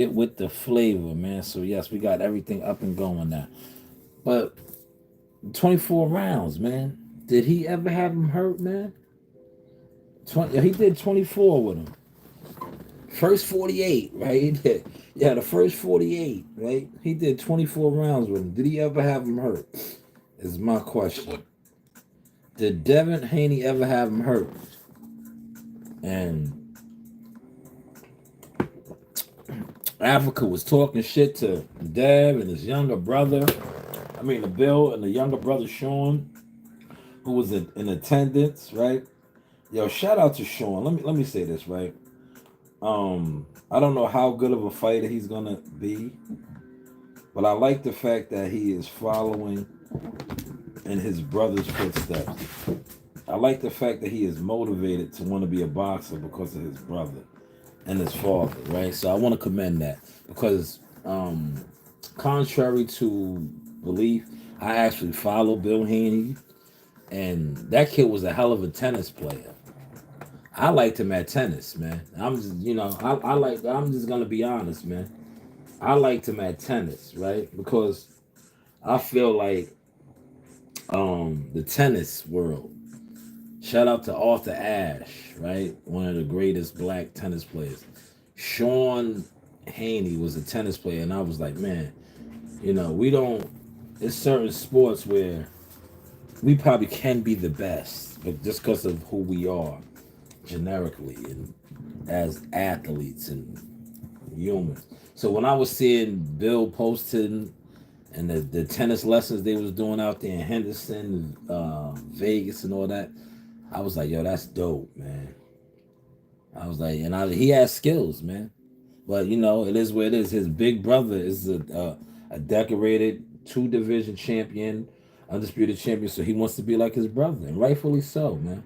it with the flavor, man. So yes, we got everything up and going now. But 24 rounds, man. Did he ever have him hurt, man? 20, he did 24 with him. First 48, right? He did. Yeah, the first 48, right? He did 24 rounds with him. Did he ever have him hurt? Is my question. Did Devin Haney ever have him hurt? And Africa was talking shit to Dev and his younger brother. I mean, the Bill and the younger brother Sean, who was in attendance, right? Yo, shout out to Sean. Let me say this, right? I don't know how good of a fighter he's gonna be, but I like the fact that he is following in his brother's footsteps. I like the fact that he is motivated to want to be a boxer because of his brother and his father, right? So I want to commend that because, contrary to belief, I actually follow Bill Haney, and that kid was a hell of a tennis player. I liked him at tennis, man. I'm just, I'm just gonna be honest, man. I liked him at tennis, right? Because I feel like the tennis world. Shout out to Arthur Ashe, right? One of the greatest black tennis players. Sean Haney was a tennis player, and I was like, man, we don't. There's certain sports where we probably can be the best, but just because of who we are generically and as athletes and humans. So when I was seeing Bill posting and the tennis lessons they was doing out there in Henderson, Vegas, and all that, I was like, yo, that's dope, man. I was like, he has skills, man. But it is what it is. His big brother is a decorated two-division champion, undisputed champion. So he wants to be like his brother, and rightfully so, man.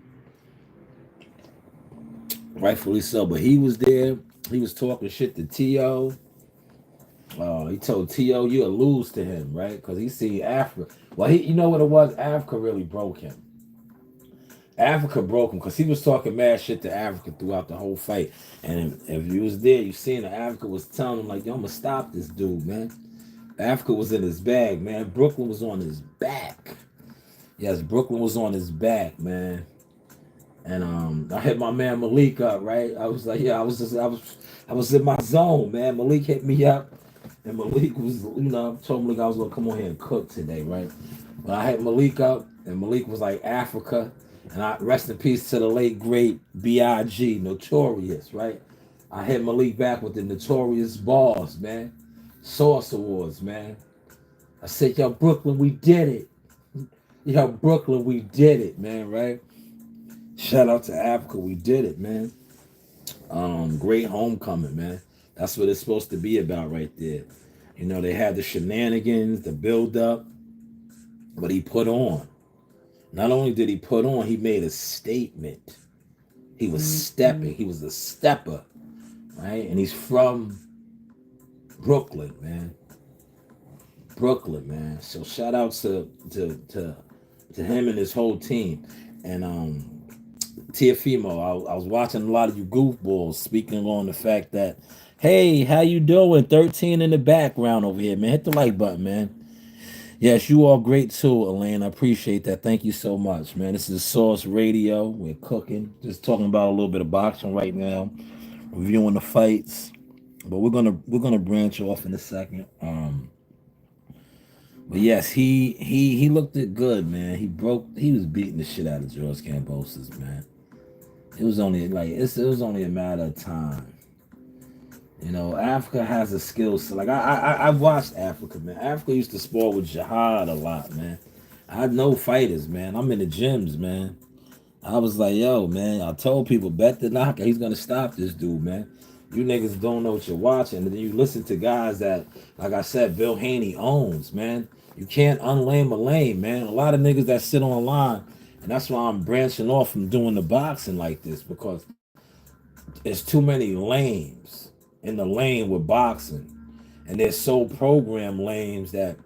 Rightfully so. But he was there. He was talking shit to To. He told To you'll lose to him, right? Because he seen Africa. Well, you know what it was? Africa really broke him. Africa broke him because he was talking mad shit to Africa throughout the whole fight. And if you was there, you seen that Africa was telling him like, "Yo, I'm gonna stop this dude, man." Africa was in his bag, man. Brooklyn was on his back. Yes, Brooklyn was on his back, man. And I hit my man Malik up, right? I was like, yeah, I was in my zone, man. Malik hit me up, and Malik was, told Malik I was gonna come on here and cook today, right? But I hit Malik up, and Malik was like Africa, and I rest in peace to the late great Big, Notorious, right? I hit Malik back with the Notorious Balls, man. Source Awards, man. I said, yo, Brooklyn, we did it. Yo, Brooklyn, we did it, man, right? Shout out to Africa, we did it, man. Great homecoming, man. That's what it's supposed to be about right there. They had the shenanigans, the build up, but he put on. Not only did he put on, he made a statement. He was stepping. He was a stepper, right? And he's from Brooklyn, man. Brooklyn, man. So shout out to him and his whole team. And Tiafimo, I was watching a lot of you goofballs speaking on the fact that, hey, how you doing? 13 in the background over here, man. Hit the like button, man. Yes, you are great too, Elaine. I appreciate that. Thank you so much, man. This is Source Radio. We're cooking, just talking about a little bit of boxing right now, reviewing the fights. But we're gonna branch off in a second. But yes, he looked it good, man. He was beating the shit out of George Cambosis, man. It was only it was only a matter of time. Africa has a skill set. Like I've watched Africa, man. Africa used to spar with Jihad a lot, man. I know fighters, man. I'm in the gyms, man. I was like, yo, man. I told people bet the knockout. He's gonna stop this dude, man. You niggas don't know what you're watching, and then you listen to guys that, like I said, Bill Haney owns, man. You can't unlame a lame, man. A lot of niggas that sit online, and that's why I'm branching off from doing the boxing like this because there's too many lames in the lane with boxing, and they're so programmed lames that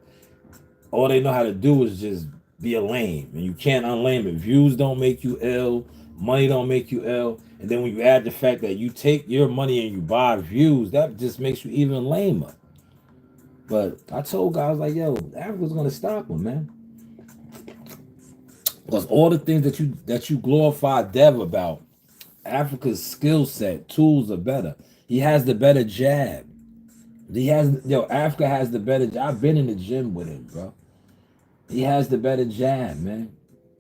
all they know how to do is just be a lame, and you can't unlame it. Views don't make you ill, money don't make you ill. And then when you add the fact that you take your money and you buy views, that just makes you even lamer. But I told guys like, yo, Africa's gonna stop them, man. Because all the things that you glorify Dev about, Africa's skill set, tools are better. He has the better jab. Africa has the better. I've been in the gym with him, bro. He has the better jab, man.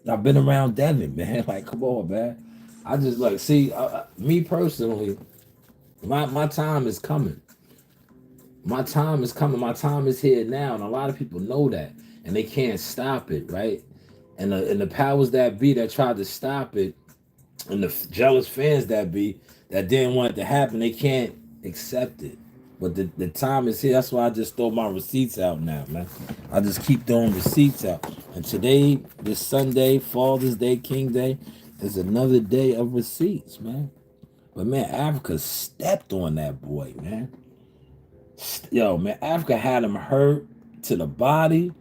I've been around Devin, man. Like, come on, man. I just like see me personally. My time is coming. My time is coming. My time is here now, and a lot of people know that, and they can't stop it, right? And the powers that be that tried to stop it, and the jealous fans that didn't want it to happen, they can't accept it. But the time is here. That's why I just throw my receipts out now, man. I just keep throwing receipts out. And today, this Sunday, Father's Day, King Day, is another day of receipts, man. But man, Africa stepped on that boy, man. Yo, man, Africa had him hurt to the body.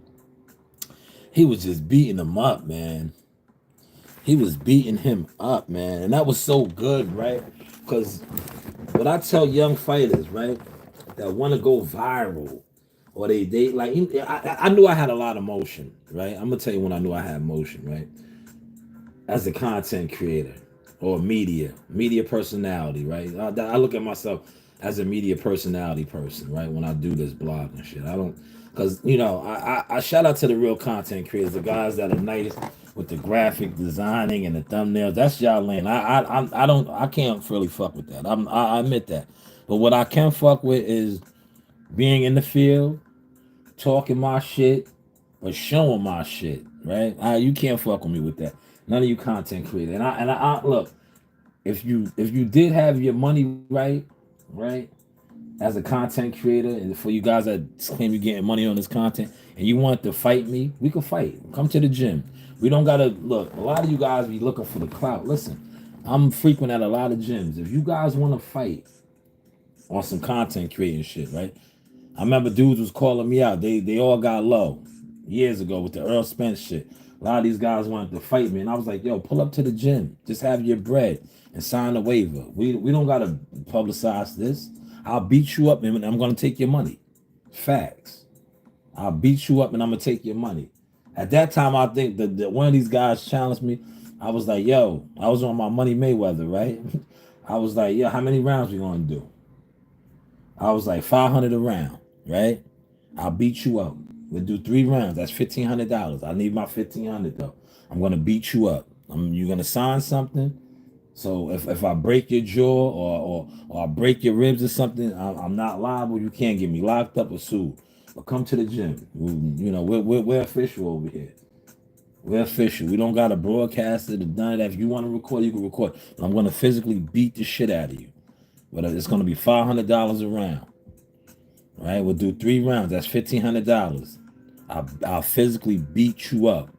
He was just beating him up, man. He was beating him up, man. And that was so good, right? Because what I tell young fighters, right, that want to go viral, or they like, I knew I had a lot of motion, right? I'm going to tell you when I knew I had motion, right? As a content creator or media personality, right? I look at myself as a media personality person, right? When I do this blog and shit, I don't, because I shout out to the real content creators, the guys that are nice with the graphic designing and the thumbnails. That's y'all lane. I can't really fuck with that. I admit that. But what I can fuck with is being in the field, talking my shit, but showing my shit, right? You can't fuck with me with that. None of you content creators. And I look, if you did have your money right, as a content creator, and for you guys that claim you're getting money on this content, and you want to fight me, we can fight. Come to the gym. We don't gotta look. A lot of you guys be looking for the clout. Listen, I'm frequent at a lot of gyms. If you guys want to fight on some content creating shit, right? I remember dudes was calling me out. They all got low years ago with the Earl Spence shit. A lot of these guys wanted to fight me, and I was like, yo, pull up to the gym. Just have your bread and sign a waiver. We don't gotta publicize this. I'll beat you up and I'm gonna take your money. Facts. I'll beat you up and I'm gonna take your money. At that time, I think that one of these guys challenged me. I was like, yo, I was on my Money Mayweather, right? I was like, yo, how many rounds we gonna do? I was like, 500 a round, right? I'll beat you up. We'll do 3 rounds. That's $1,500. I need my 1,500 though. I'm gonna beat you up. You're gonna sign something. So if I break your jaw or I break your ribs or something, I'm not liable. You can't get me locked up or sued. But come to the gym. We're official over here. We're official. We don't got a broadcaster to done that. If you want to record, you can record. I'm going to physically beat the shit out of you. But it's going to be $500 a round. All right? We'll do 3 rounds. That's $1,500. I'll physically beat you up.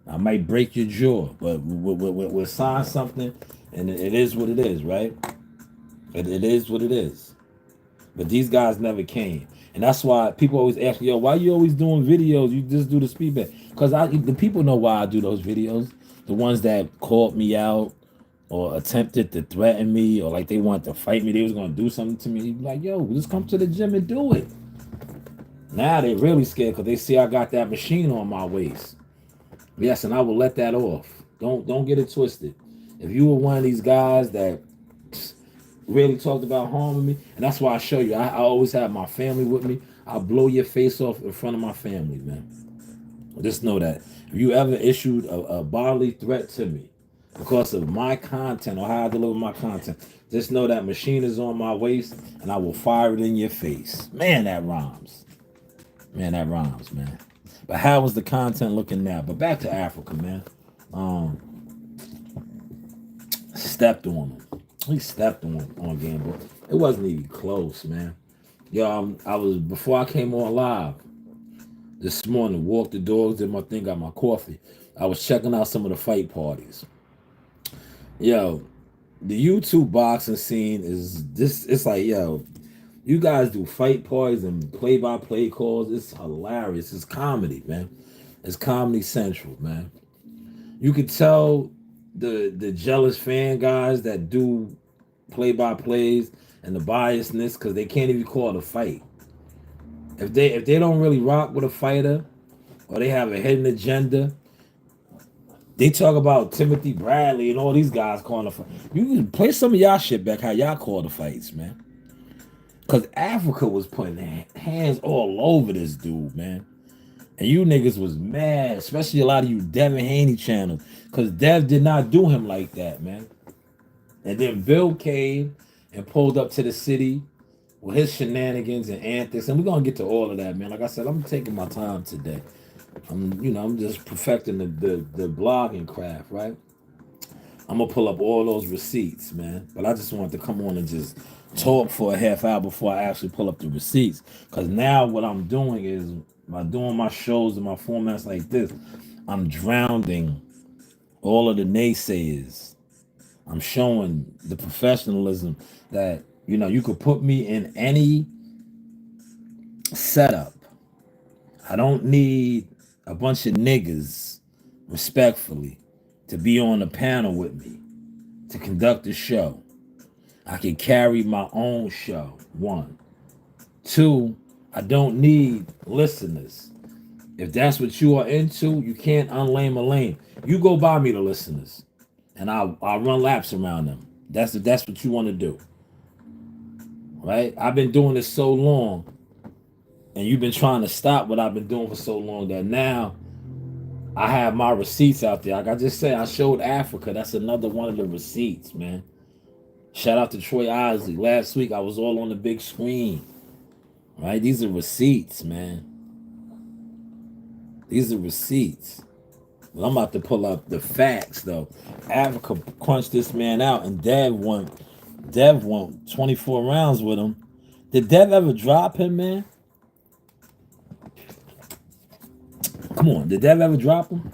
I might break your jaw, but we'll sign something, and it is what it is, right? It is what it is. But these guys never came. And that's why people always ask me, yo, why you always doing videos? You just do the speed bet. Because the people know why I do those videos. The ones that called me out or attempted to threaten me or like they wanted to fight me, they was going to do something to me. Like, yo, just come to the gym and do it. Now they really scared because they see I got that machine on my waist. Yes, and I will let that off. Don't get it twisted. If you were one of these guys that really talked about harming me, and that's why I show you, I always have my family with me. I'll blow your face off in front of my family, man. Just know that. If you ever issued a bodily threat to me because of my content or how I deliver my content, just know that machine is on my waist and I will fire it in your face. Man, that rhymes. Man, that rhymes, man. But how was the content looking now? But back to Africa, man. Stepped on him. He stepped on Gamble. It wasn't even close, man. Yo, I was before I came on live this morning. Walked the dogs, did my thing, got my coffee. I was checking out some of the fight parties. Yo, the YouTube boxing scene is this. It's like, yo, you guys do fight parties and play-by-play calls. It's hilarious. It's comedy, man. It's Comedy Central, man. You could tell the jealous fan guys that do play by plays and the biasness because they can't even call it a fight. If they don't really rock with a fighter or they have a hidden agenda, they talk about Timothy Bradley and all these guys calling the fight. You can play some of y'all shit back how y'all call the fights, man. Cause Africa was putting hands all over this dude, man. And you niggas was mad, especially a lot of you Devin Haney channels. Cause Dev did not do him like that, man. And then Bill came and pulled up to the city with his shenanigans and antics. And we're gonna get to all of that, man. Like I said, I'm taking my time today. I'm just perfecting the blogging craft, right? I'm gonna pull up all those receipts, man. But I just wanted to come on and just talk for a half hour before I actually pull up the receipts. Cause now what I'm doing is by doing my shows and my formats like this, I'm drowning all of the naysayers. I'm showing the professionalism that, you could put me in any setup. I don't need a bunch of niggas, respectfully, to be on the panel with me to conduct the show. I can carry my own show, one. Two, I don't need listeners. If that's what you are into, you can't unlame a lane. You go buy me the listeners, and I'll run laps around them. That's what you want to do, right? I've been doing this so long, and you've been trying to stop what I've been doing for so long that now I have my receipts out there. Like I just said, I showed Africa. That's another one of the receipts, man. Shout out to Troy Isley. Last week I was all on the big screen, right? These are receipts, man. These are receipts. Well, I'm about to pull up the facts, though. Africa crunched this man out, and Dev won 24 rounds with him. Did Dev ever drop him, man? Come on, did Dev ever drop him?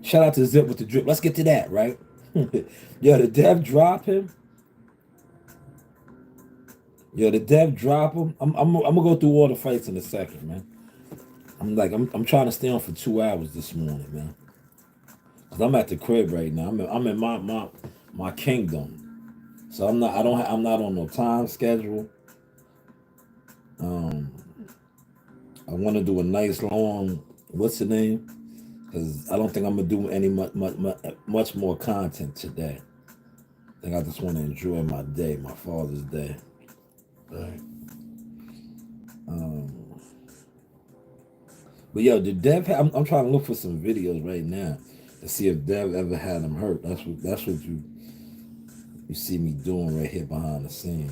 Shout out to Zip with the drip. Let's get to that, right? Yo, did Dev drop him? Did Dev drop him? I'm gonna go through all the fights in a second, man. I'm trying to stay on for 2 hours this morning, man. Cause I'm at the crib right now. I'm in my kingdom. So I'm not on no time schedule. I want to do a nice long, what's the name? Because I don't think I'm gonna do any much more content today. I think I just want to enjoy my day, my Father's Day. Right. But yo, did Dev? I'm trying to look for some videos right now to see if Dev ever had him hurt. That's what you see me doing right here behind the scene.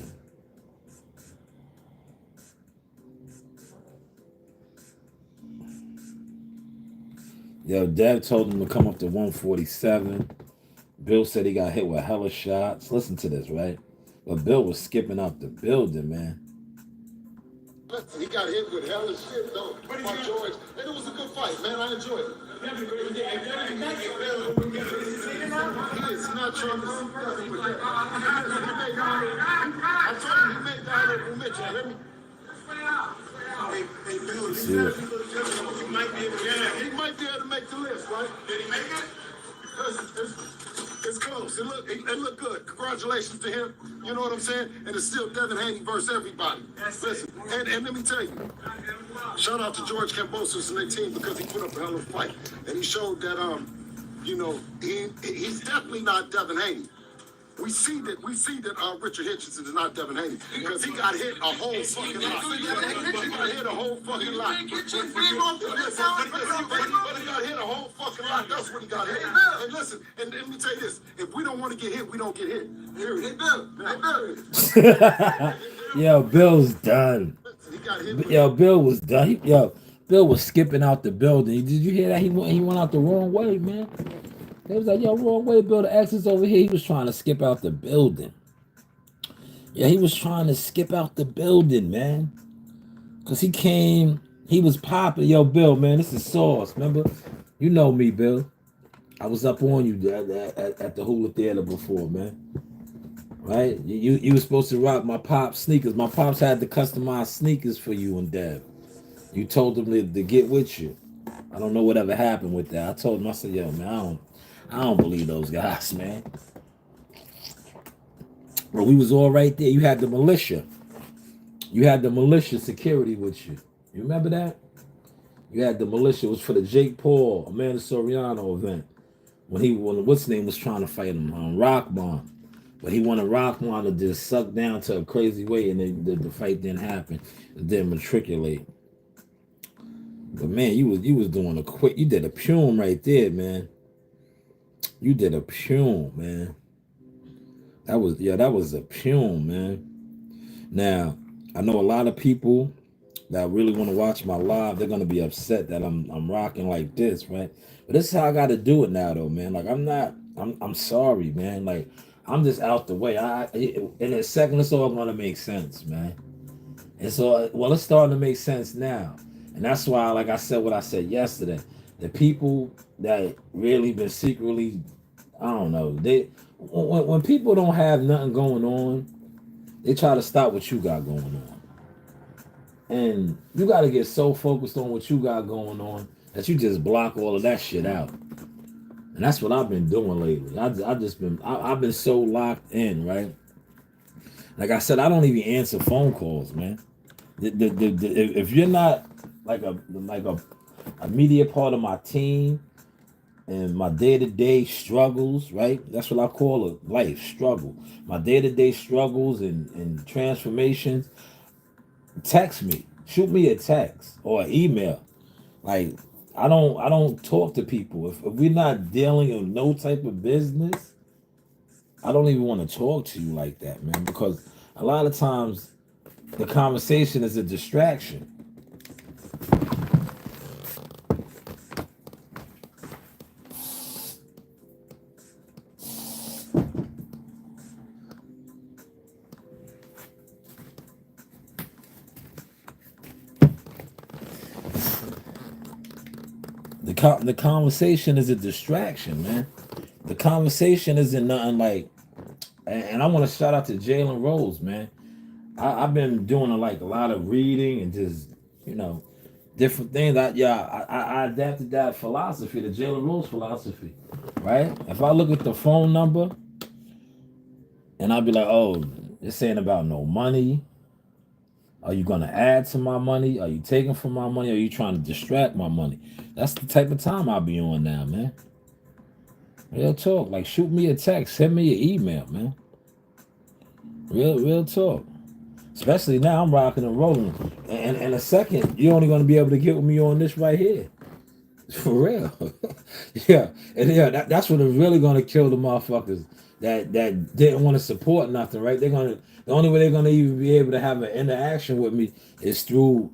Yo, Dev told him to come up to 147. Bill said he got hit with hella shots. Listen to this, right? But Bill was skipping out the building, man. He got hit with hella shit, though. By George. And it was a good fight, man. I enjoyed it. He is not trying to see nothing with that. I told him he made the honorable mention. Let me. Hey, Bill, he might be able to make the list, right? Did he make it? It's close. It looked good. Congratulations to him. You know what I'm saying? And it's still Devin Haney versus everybody. Listen, and let me tell you, shout out to George Kambosos and their team because he put up a hell of a fight. And he showed that, he's definitely not Devin Haney. We see that Richard Hitchinson is not Devin Haney because he got hit a whole fucking lot. He got hit a whole fucking lot. But he got hit a whole fucking lot. That's what he got hit. And listen, and let me tell you this: if we don't want to get hit, we don't get hit. Period. Yo, Bill's done. Yo, Bill was done. Bill was skipping out the building. Did you hear that? He went out the wrong way, man. They was like, yo, wrong way, Bill. The exit's over here. He was trying to skip out the building. Yeah, he was trying to skip out the building, man. Because he was popping. Yo, Bill, man, this is Sauce. Remember? You know me, Bill. I was up on you at the Hula Theater before, man. Right? You were supposed to rock my Pops sneakers. My Pops had to customize sneakers for you and Dev. You told them to get with you. I don't know whatever happened with that. I told him, I said, yo, man, I don't believe those guys, man. But we was all right there. You had the militia. You had the militia security with you. You remember that? You had the militia. It was for the Jake Paul, Amanda Soriano event. When what's his name was trying to fight him, Rockman. But he wanted Rockman to just suck down to a crazy way, and the fight didn't happen. It didn't matriculate. But man, you was doing a quick. You did a Pume right there, man. You did a Pume, man. That was a Pume, man. Now I know a lot of people that really want to watch my live. They're gonna be upset that I'm rocking like this, right? But this is how I got to do it now, though, man. Like I'm sorry, man. Like I'm just out the way. In a second, it's all gonna make sense, man. It's starting to make sense now. And that's why, like I said, what I said yesterday, the people that really been secretly, I don't know, when people don't have nothing going on, they try to stop what you got going on. And you got to get so focused on what you got going on that you just block all of that shit out. And that's what I've been doing lately. I've been so locked in, right? Like I said, I don't even answer phone calls, man. If you're not like a media part of my team and my day-to-day struggles, right? That's what I call a life struggle. My day-to-day struggles and transformations. Text me, shoot me a text or an email. Like I don't talk to people if we're not dealing in no type of business. I don't even want to talk to you like that, man, because a lot of times the conversation is a distraction. The conversation is a distraction, man. The conversation isn't nothing like, and I want to shout out to Jalen Rose, man. I've been doing a lot of reading and just you know different things. I adapted that philosophy, the Jalen Rose philosophy, right? If I look at the phone number and I'll be like, oh, it's saying about no money. Are you gonna add to my money? Are you taking from my money? Are you trying to distract my money? That's the type of time I'll be on now, man. Real talk. Like shoot me a text, send me an email, man. Real talk. Especially now I'm rocking and rolling. And in a second, you're only gonna be able to get with me on this right here. For real. Yeah. And yeah, that's what is really gonna kill the motherfuckers that didn't want to support nothing, right? The only way they're gonna even be able to have an interaction with me is through,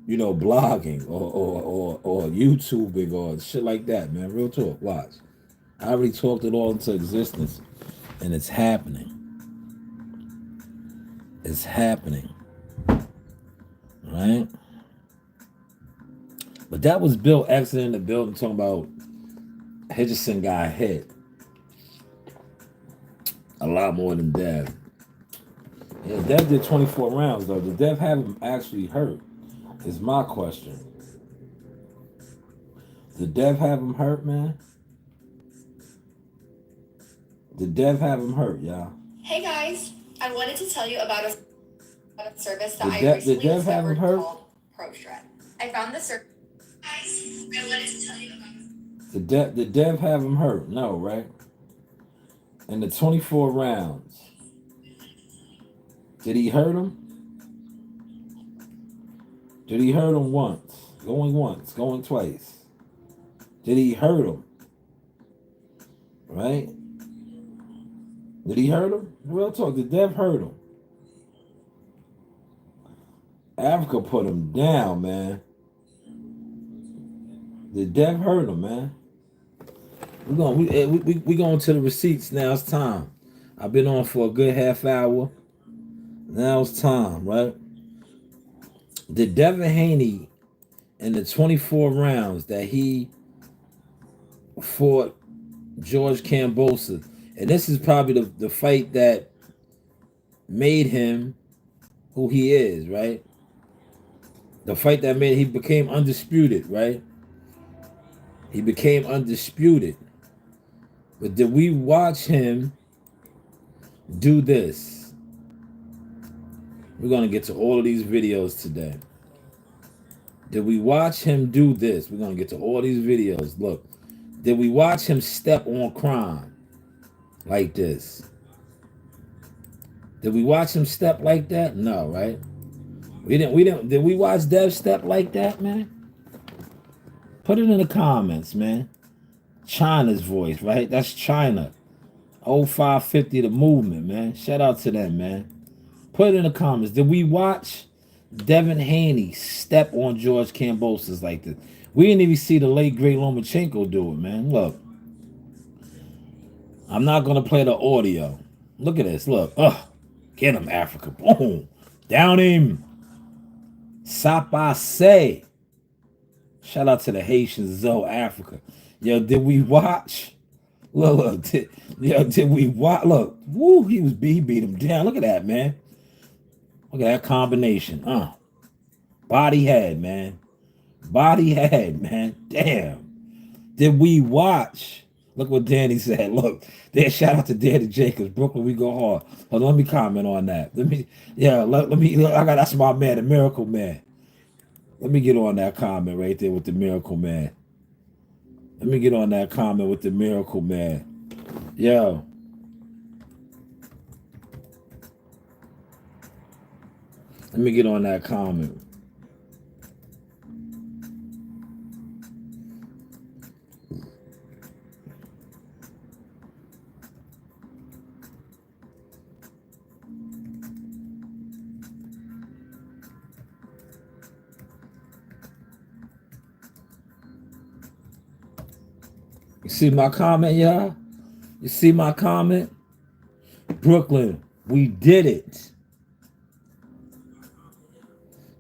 blogging or YouTubing or shit like that, man. Real talk. Watch. I already talked it all into existence. And it's happening. It's happening. Right? But that was Bill exiting the building talking about Hitchison got hit a lot more than Dev. Yeah, Dev did 24 rounds though. Did Dev have him actually hurt? Is my question. Did Dev have him hurt, man? Did Dev have him hurt, y'all? Hey guys, I wanted to tell you about a service that I recently discovered called ProShred. I found this service. Guys, I wanted to tell you about. Did Dev have him hurt? No, right? In the 24 rounds, did he hurt him? Did he hurt him once? Going twice. Did he hurt him? Right? Did he hurt him? Real talk, did Dev hurt him? Africa put him down, man. Did Dev hurt him, man? We going to the receipts now. It's time. I've been on for a good half hour. Now it's time, right? Did Devin Haney in the 24 rounds that he fought George Kambosos, and this is probably the fight that made him who he is, right? The fight that made he became undisputed, right? He became undisputed. But did we watch him do this? We're going to get to all of these videos today. Did we watch him do this? We're going to get to all these videos. Look, did we watch him step on crime like this? Did we watch him step like that? No, right? We didn't. Did we watch Dev step like that, man? Put it in the comments, man. China's voice, right? That's China. 0550 the movement, man. Shout out to them, man. Put it in the comments. Did we watch Devin Haney step on George Kambosos like this? We didn't even see the late great Lomachenko do it, man. Look. I'm not gonna play the audio. Look at this. Look. Get him, Africa. Boom. Down him. Sapase. Shout out to the Haitians, Zoe Africa. Yo, did we watch? Look, did we watch? Look, woo, he beat him down. Look at that, man. Look at that combination. Body head, man. Body head, man. Damn. Did we watch? Look what Danny said. Look, there. Shout out to Danny Jacobs. Brooklyn, we go hard. Hold on, let me comment on that. Let me. That's my man, the Miracle Man. Let me get on that comment right there with the Miracle Man. Let me get on that comment with the Miracle Man. Yo. Let me get on that comment. You see my comment, y'all? You see my comment? Brooklyn, we did it.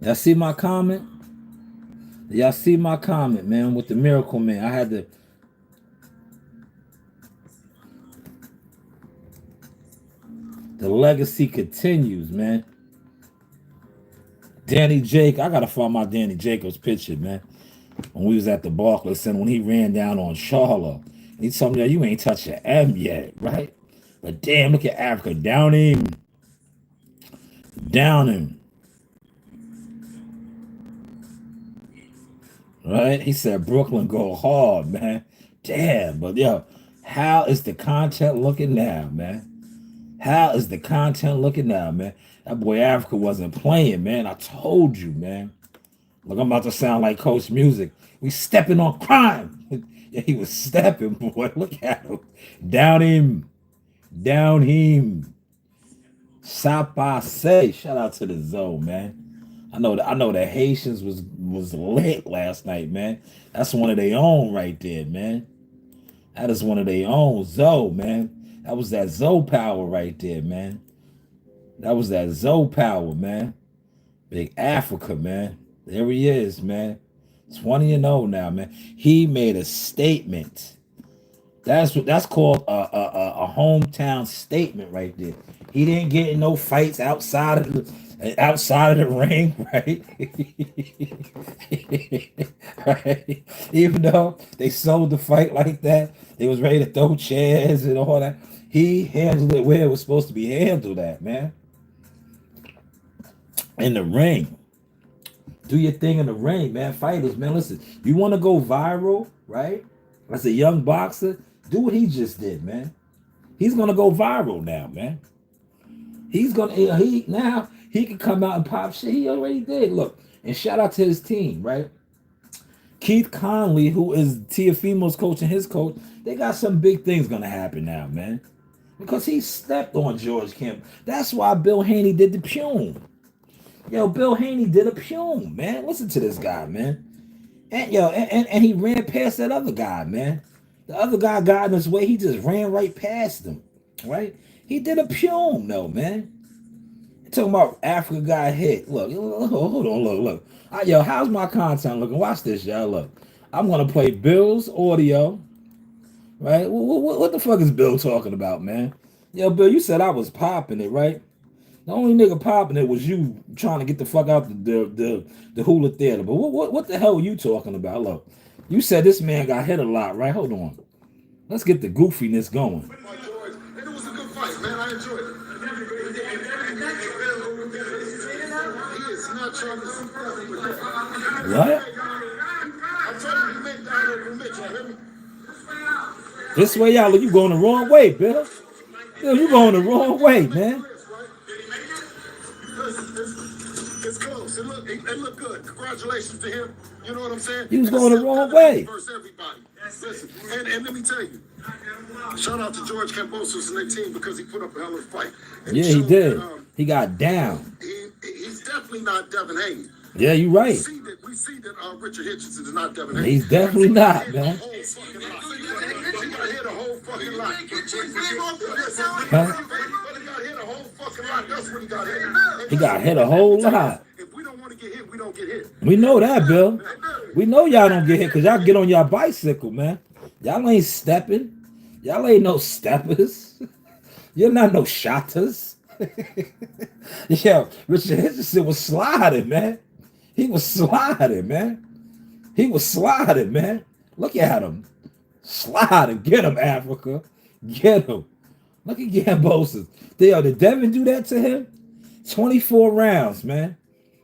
Y'all see my comment? Y'all see my comment, man, with the Miracle Man. I had to. The legacy continues, man. Danny Jake, I gotta find my Danny Jacobs picture, man. When we was at the Barclays Center, when he ran down on Charlotte, he told me, you ain't touched an M yet, right? But damn, look at Africa. Down him. Down him. Right? He said, Brooklyn go hard, man. Damn, but yo, how is the content looking now, man? How is the content looking now, man? That boy Africa wasn't playing, man. I told you, man. Look, I'm about to sound like Coach Music. We stepping on crime. Yeah, he was stepping, boy. Look at him. Down him. Down him. Sapase. Shout out to the Zoe, man. I know the Haitians was lit last night, man. That's one of their own right there, man. That is one of their own. Zoe, man. That was that Zoe power right there, man. That was that Zoe power, man. Big Africa, man. There he is, man. 20-0 now, man. He made a statement. That's called a hometown statement right there. He didn't get in no fights outside of the ring, right? Right? Even though they sold the fight like that, they was ready to throw chairs and all that. He handled it where it was supposed to be handled at, man. In the ring. Do your thing in the ring, man. Fighters, man. Listen, you want to go viral, right? As a young boxer, do what he just did, man. He's gonna go viral now, man. He can come out and pop shit. He already did. Look, and shout out to his team, right? Keith Conley, who is Tiafimo's coach and his coach, they got some big things gonna happen now, man. Because he stepped on George Kemp. That's why Bill Haney did the Pume. Yo, Bill Haney did a Pume, man. Listen to this guy, man. And he ran past that other guy, man. The other guy got in his way. He just ran right past him, right? He did a Pume, though, man. You're talking about Africa got hit. Look, hold on, look. Yo, how's my content looking? Watch this, y'all. Look, I'm going to play Bill's audio, right? What the fuck is Bill talking about, man? Yo, Bill, you said I was popping it, right? The only nigga popping it was you trying to get the fuck out the Hula Theater. But what the hell are you talking about? Look, you said this man got hit a lot, right? Hold on. Let's get the goofiness going. And it was a good fight, man. I enjoyed it. He is not trying to see nothing with that. What? I'm telling you, he made down there with Mitch. You hear me? This way, y'all, you going the wrong way, Bill. Bill, you going the wrong way, man. It's close. It looked good. Congratulations to him. You know what I'm saying? He was going the wrong way. Versus everybody. Listen, and let me tell you, shout out to George Kambosos and their team because he put up a hell of a fight. And Yeah, he did. He got down. He's definitely not Devin Haney. Yeah, you're right. We see that Richard Hitchens is not Devin Haney. He's definitely not, man. He got hit a whole fucking lot. Huh? He got hit a whole fucking lot. That's what he got hit. He got hit a whole lot. If we don't want to get hit, we don't get hit. We know that, Bill. We know y'all don't get hit because y'all get on your bicycle, man. Y'all ain't stepping. Y'all ain't no steppers. You're not no shotters. Yeah, Richard Hitchens was sliding, man. He was sliding, man. He was sliding, man. Look at him. Sliding. Get him, Africa. Get him. Look at Kambosos. Did Devin do that to him? 24 rounds, man.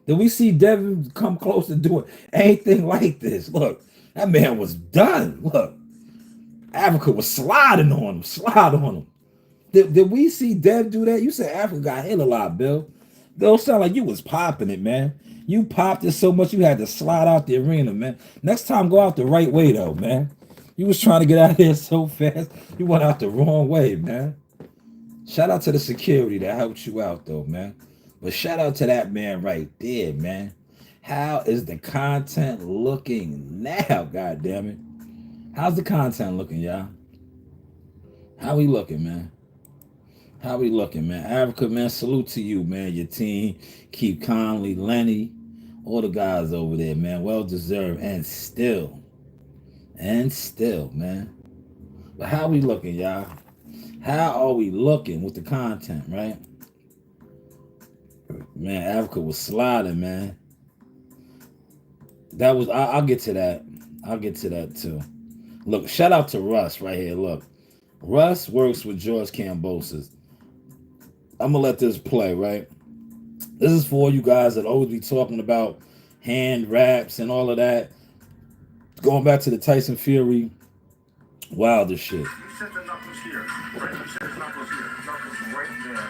Did we see Devin come close to doing anything like this? Look, that man was done. Look, Africa was sliding on him. Slide on him. Did we see Dev do that? You said Africa got hit a lot, Bill. Don't sound like you was popping it, man. You popped it so much you had to slide out the arena, man. Next time, go out the right way, though, man. You was trying to get out of here so fast, you went out the wrong way, man. Shout out to the security that helped you out, though, man. But shout out to that man right there, man. How is the content looking now, goddammit? How's the content looking, y'all? How we looking, man? How we looking, man? Africa, man, salute to you, man. Your team, Keep Conley, Lenny, all the guys over there, man. Well deserved. And still, man. But how we looking, y'all? How are we looking with the content, right? Man, Africa was sliding, man. That was, I'll get to that. I'll get to that too. Look, shout out to Russ right here. Look, Russ works with George Kambosos. I'm going to let this play, right? This is for you guys that always be talking about hand wraps and all of that. Going back to the Tyson Fury Wilder shit. You said the knuckles here, right? You said the knuckles here. Knuckles right there.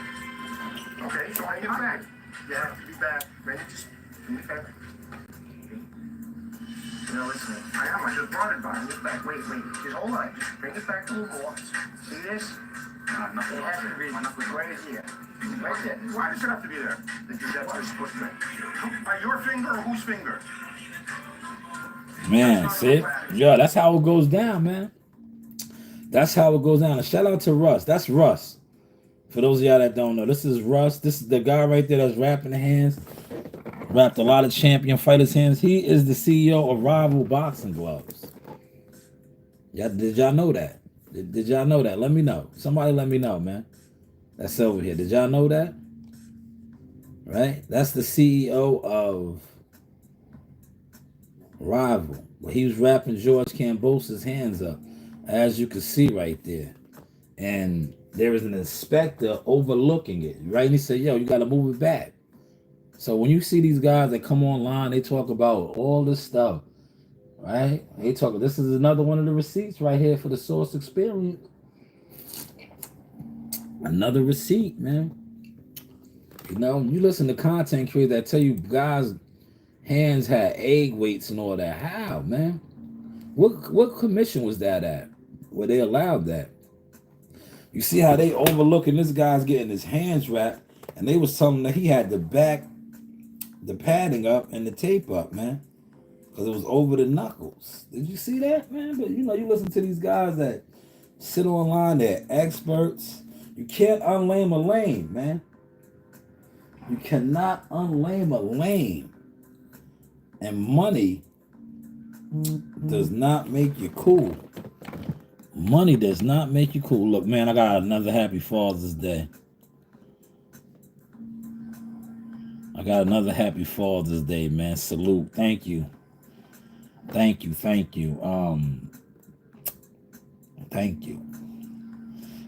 Okay, so I get back. You have to be back. Ready? Just give me back. No, listen. I am. I just brought it by. Get back. Wait. Just hold on. Just bring it back a little more. See this? Knuckle. It has to be. My knuckles right here. Right there. Why does it have to be there? Because that's what's supposed to be. By your finger or whose finger? Man, see? Yeah, that's how it goes down, man. That's how it goes down. And shout out to Russ. That's Russ. For those of y'all that don't know, this is Russ. This is the guy right there that's wrapping the hands. Wrapped a lot of champion fighters' hands. He is the CEO of Rival Boxing Gloves. Did y'all know that? Did y'all know that? Let me know. Somebody let me know, man. That's over here. Did y'all know that? Right? That's the CEO of Rival. Well, he was wrapping George Kambosos' hands up, as you can see right there. And there was an inspector overlooking it, right? And he said, yo, you got to move it back. So when you see these guys that come online, they talk about all this stuff, right? They talk, this is another one of the receipts right here for the Source Experience. Another receipt, man. You know, you listen to content creators that tell you guys' hands had egg weights and all that. How, man? What commission was that at? Where they allowed that? You see how they overlooking this guy's getting his hands wrapped, and they was telling him that he had to back the padding up and the tape up, man, because it was over the knuckles. Did you see that, man? But you know, you listen to these guys that sit online, they're experts. You can't unlame a lame, man. You cannot unlame a lame. And money does not make you cool. Money does not make you cool. Look, man, I got another happy Father's Day. I got another happy Father's Day, man. Salute. Thank you. Thank you. Thank you.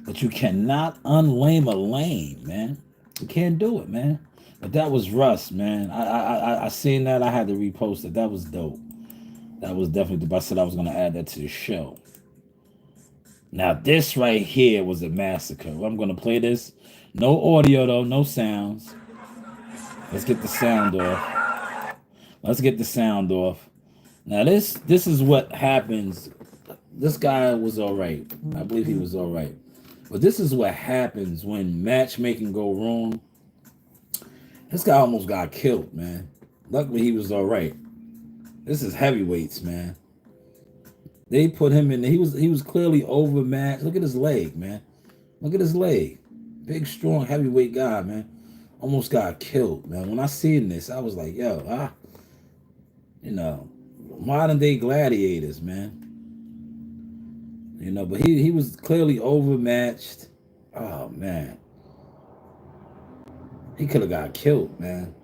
But you cannot unlame a lame, man. You can't do it, man. But that was Russ, man. I seen that. I had to repost it. That was dope. That was definitely dope. I said I was going to add that to the show. Now, this right here was a massacre. I'm going to play this. No audio, though. No sounds. Let's get the sound off. Let's get the sound off. Now, this is what happens. This guy was all right. I believe he was all right. But this is what happens when matchmaking go wrong. This guy almost got killed, man. Luckily, he was all right. This is heavyweights, man. They put him in there. He was clearly overmatched. Look at his leg, man. Look at his leg. Big, strong, heavyweight guy, man. Almost got killed, man. When I seen this, I was like, yo, modern day gladiators, man. But he was clearly overmatched. Oh, man. He could have got killed, man.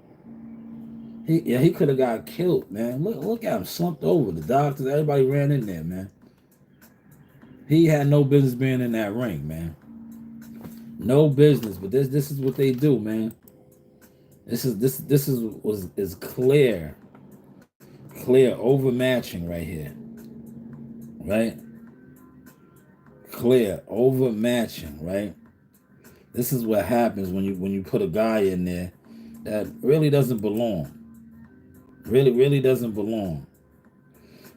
He could have got killed, man. Look at him slumped over. The doctors, everybody ran in there, man. He had no business being in that ring, man. No business, but this is what they do, man. This is clear overmatching right here, right? Clear overmatching, right? This is what happens when you put a guy in there that really doesn't belong. Really doesn't belong.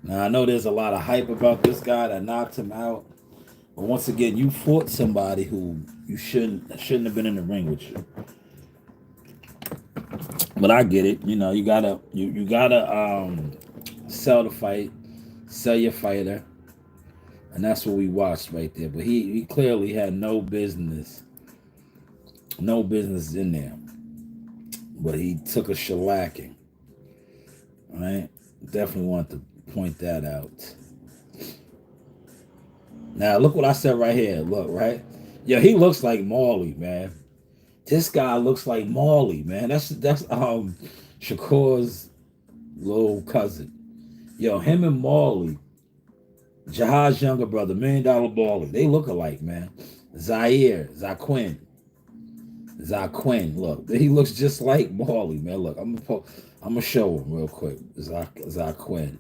Now I know there's a lot of hype about this guy that knocked him out, but once again, you fought somebody who you shouldn't have been in the ring with you. But I get it. You gotta sell the fight, sell your fighter. And that's what we watched right there. But he clearly had no business in there. But he took a shellacking. All right? Definitely want to point that out. Now, look what I said right here. Look, right? Yeah, he looks like Marley, man. This guy looks like Marley, man. That's Shakur's little cousin. Yo, him and Marley, Jahad's younger brother, $1 Million Baller. They look alike, man. Zaquin. Look, he looks just like Marley, man. Look, I'm gonna show him real quick. Zaquin.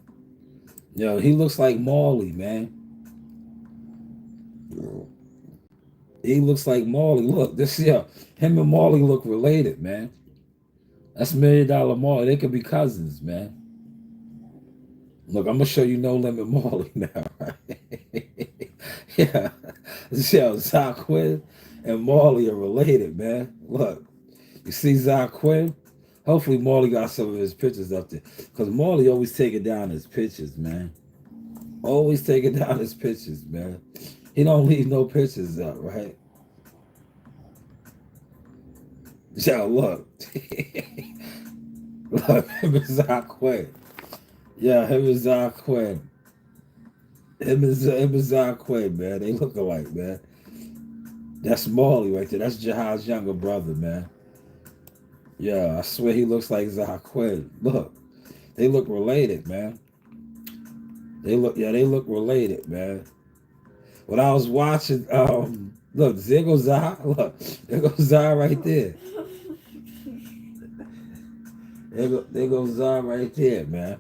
Yo, he looks like Marley, man. He looks like Marley. Look, him and Marley look related, man. That's $1 Million Marley. They could be cousins, man. Look, I'm gonna show you No Limit Marley now, right? Yeah. Zaquin and Marley are related, man. Look, you see Zaquin? Hopefully Marley got some of his pictures up there. Because Marley always taking down his pictures, man. Always taking down his pictures, man. He don't leave no pictures up, right? Yo, look. Look, him and Zaquin. Yeah, him and Zaquin. Him and Zaquin, man. They look alike, man. That's Marley right there. That's Jahad's younger brother, man. Yeah, I swear he looks like Zaquin. Look, they look related, man. They look related, man. When I was watching, look, there goes Zah. Look, there goes Zah right there. There goes Zah right there, man.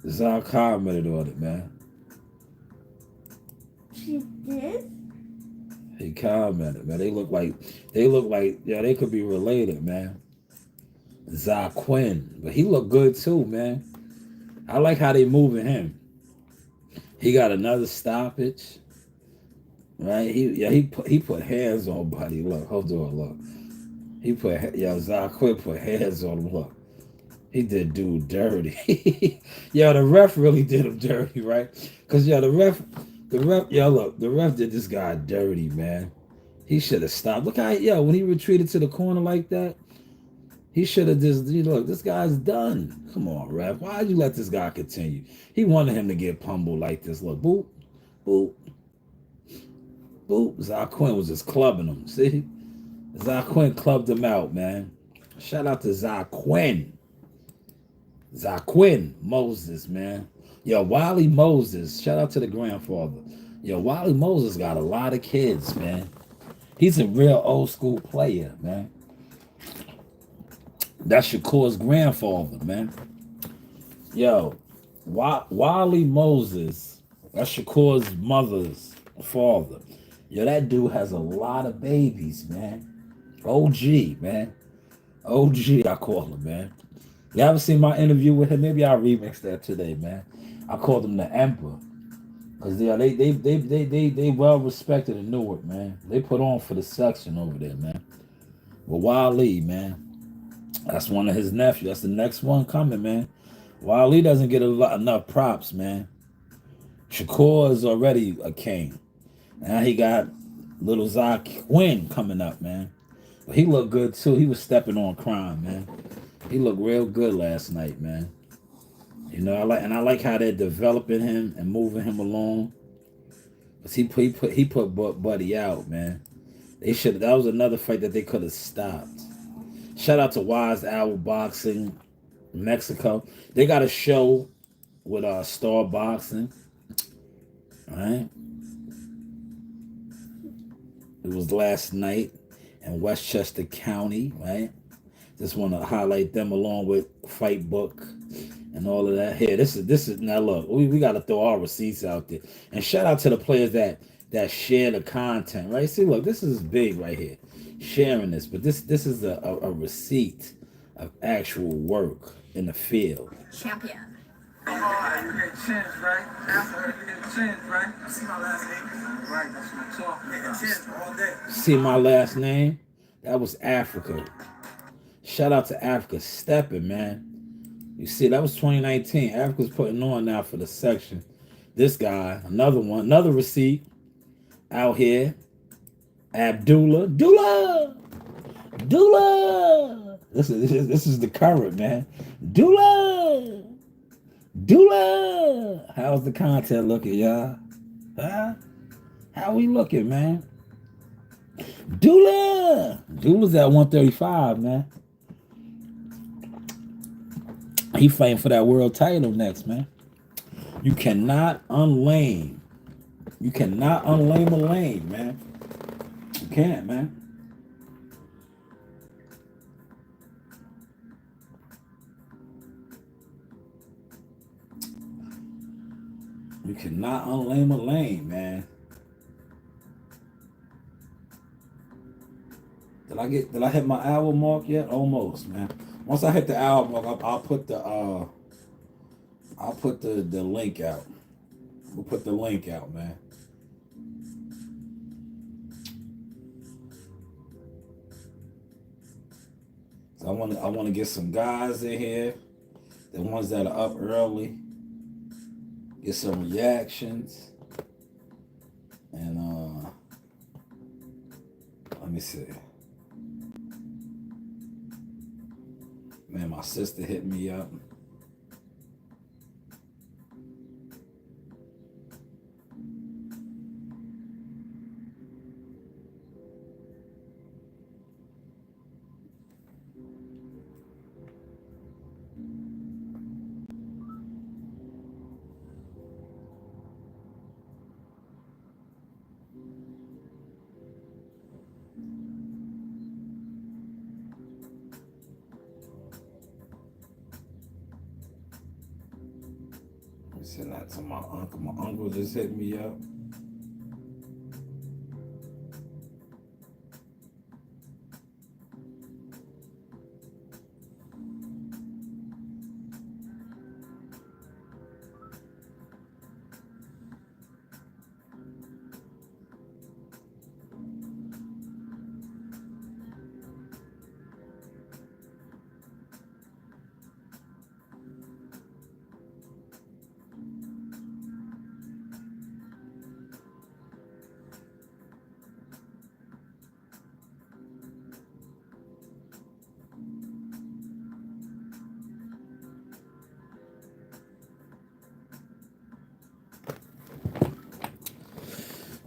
Zah commented on it, man. She did? He commented, man. They look like, yeah, they could be related, man. Zaquin, but he look good too, man. I like how they moving him. He got another stoppage, right? He put hands on Buddy. Look, hold on, look. Zaquin put hands on him. Look, he did dude dirty. Yo, the ref really did him dirty, right? Because the ref, the ref did this guy dirty, man. He should have stopped. Look how, when he retreated to the corner like that, he should have just, look, this guy's done. Come on, ref. Why'd you let this guy continue? He wanted him to get pummeled like this. Look, boop, boop, boop. Zaquin was just clubbing him. See? Zaquin clubbed him out, man. Shout out to Zaquin. Zaquin Moses, man. Yo, Wiley Moses. Shout out to the grandfather. Yo, Wally Moses got a lot of kids, man. He's a real old school player, man. That's Shakur's grandfather, man. Yo, Wally Moses, that's Shakur's mother's father. Yo, that dude has a lot of babies, man. OG, man. OG, I call him, man. You ever seen my interview with him? Maybe I'll remix that today, man. I called him the Emperor. Cause yeah, they well respected in Newark, man. They put on for the section over there, man. But Wally, man, that's one of his nephews. That's the next one coming, man. Wally doesn't get enough props, man. Shakur is already a king. Now he got little Zach Quinn coming up, man. But he looked good too. He was stepping on crime, man. He looked real good last night, man. You know, I like how they're developing him and moving him along. Cause he put Buddy out, man. That was another fight that they could have stopped. Shout out to Wise Owl Boxing, Mexico. They got a show with Star Boxing. All right. It was last night in Westchester County, right? Just want to highlight them along with Fight Book and all of that. Here, this is now look, we got to throw our receipts out there. And shout out to the players that share the content, right? See, look, this is big right here. Sharing this, but this is a receipt of actual work in the field. Champion. Oh, you get chins, right? After you get chins, right? I see my last name. Right, that's what I'm talking about. Chins all day. See my last name? That was Africa. Shout out to Africa stepping, man. You see, that was 2019. Africa's putting on now for the section. This guy, another one, another receipt out here. Abdullah. This is the current, man. Dula. How's the content looking, y'all? Huh? How we looking, man? Dula's at 135, man. He fighting for that world title next, man. You cannot unlame. You cannot unlame a lame, man. You can't, man. You cannot unlame a lame, man. Did I hit my hour mark yet? Almost, man. Once I hit the hour mark, I'll put the link out. We'll put the link out, man. So I want to get some guys in here, the ones that are up early. Get some reactions, and let me see. Man, my sister hit me up. Send that to my uncle. My uncle just hit me up.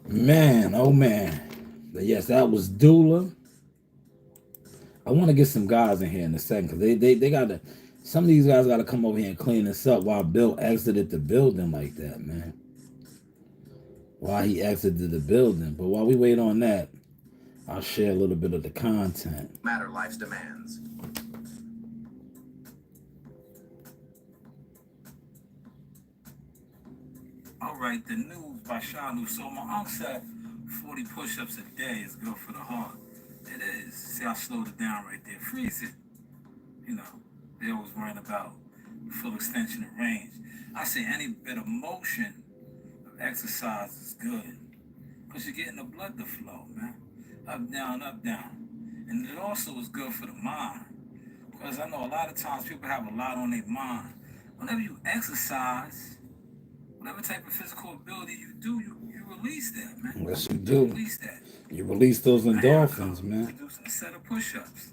Man, oh man. But yes, that was Dula. I want to get some guys in here in a second because they got to, some of these guys got to come over here and clean this up while Bill exited the building like that, man. why he exited the building. But while we wait on that, I'll share a little bit of the content. Matter life's demands. All right, the news by Shanewz. So my uncle said 40 push-ups a day is good for the heart. It is. See, I slowed it down right there. Freeze it. You know, they always worrying about full extension of range. I say any bit of motion of exercise is good. Because you're getting the blood to flow, man. Up, down, up, down. And it also is good for the mind. Because I know a lot of times people have a lot on their mind. Whenever you exercise, whatever type of physical ability you do, you release that, man. Yes, you do. Release that. You release those endorphins, man. Do a set of push-ups.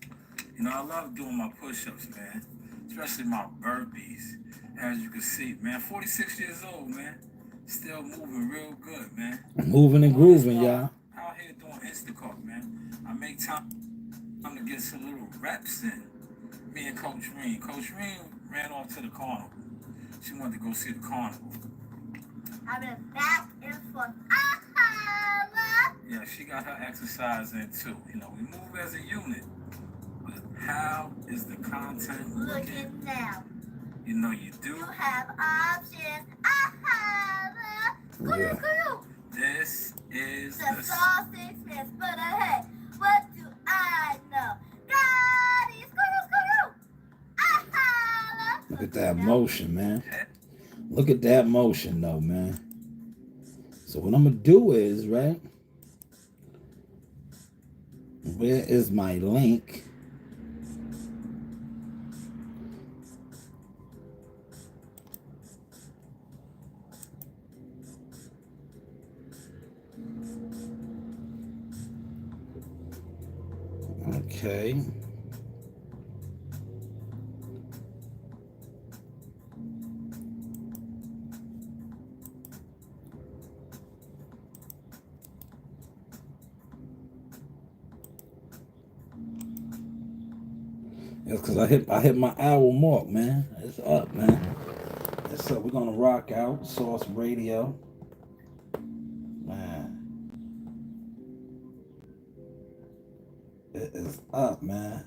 You know, I love doing my push-ups, man. Especially my burpees. As you can see, man, 46 years old, man. Still moving real good, man. Moving and grooving, y'all. Out here doing Instacart, man. I make time to get some little reps in. Me and Coach Reen. Coach Reen ran off to the carnival. She wanted to go see the carnival. I've been back and forth. Yeah, she got her exercise in too. You know, we move as a unit. But how is the content looking now? You know you do. You have options. Yeah. This is the sausage Smith, but ahead. What do I know? God is Look at that motion, man. Look at that motion, though, man. So what I'm gonna do is, right? Where is my link? Okay. That's because I hit my hour mark, man. It's up, man. It's up. We're gonna rock out. Shanewz Radio. Man. It is up, man.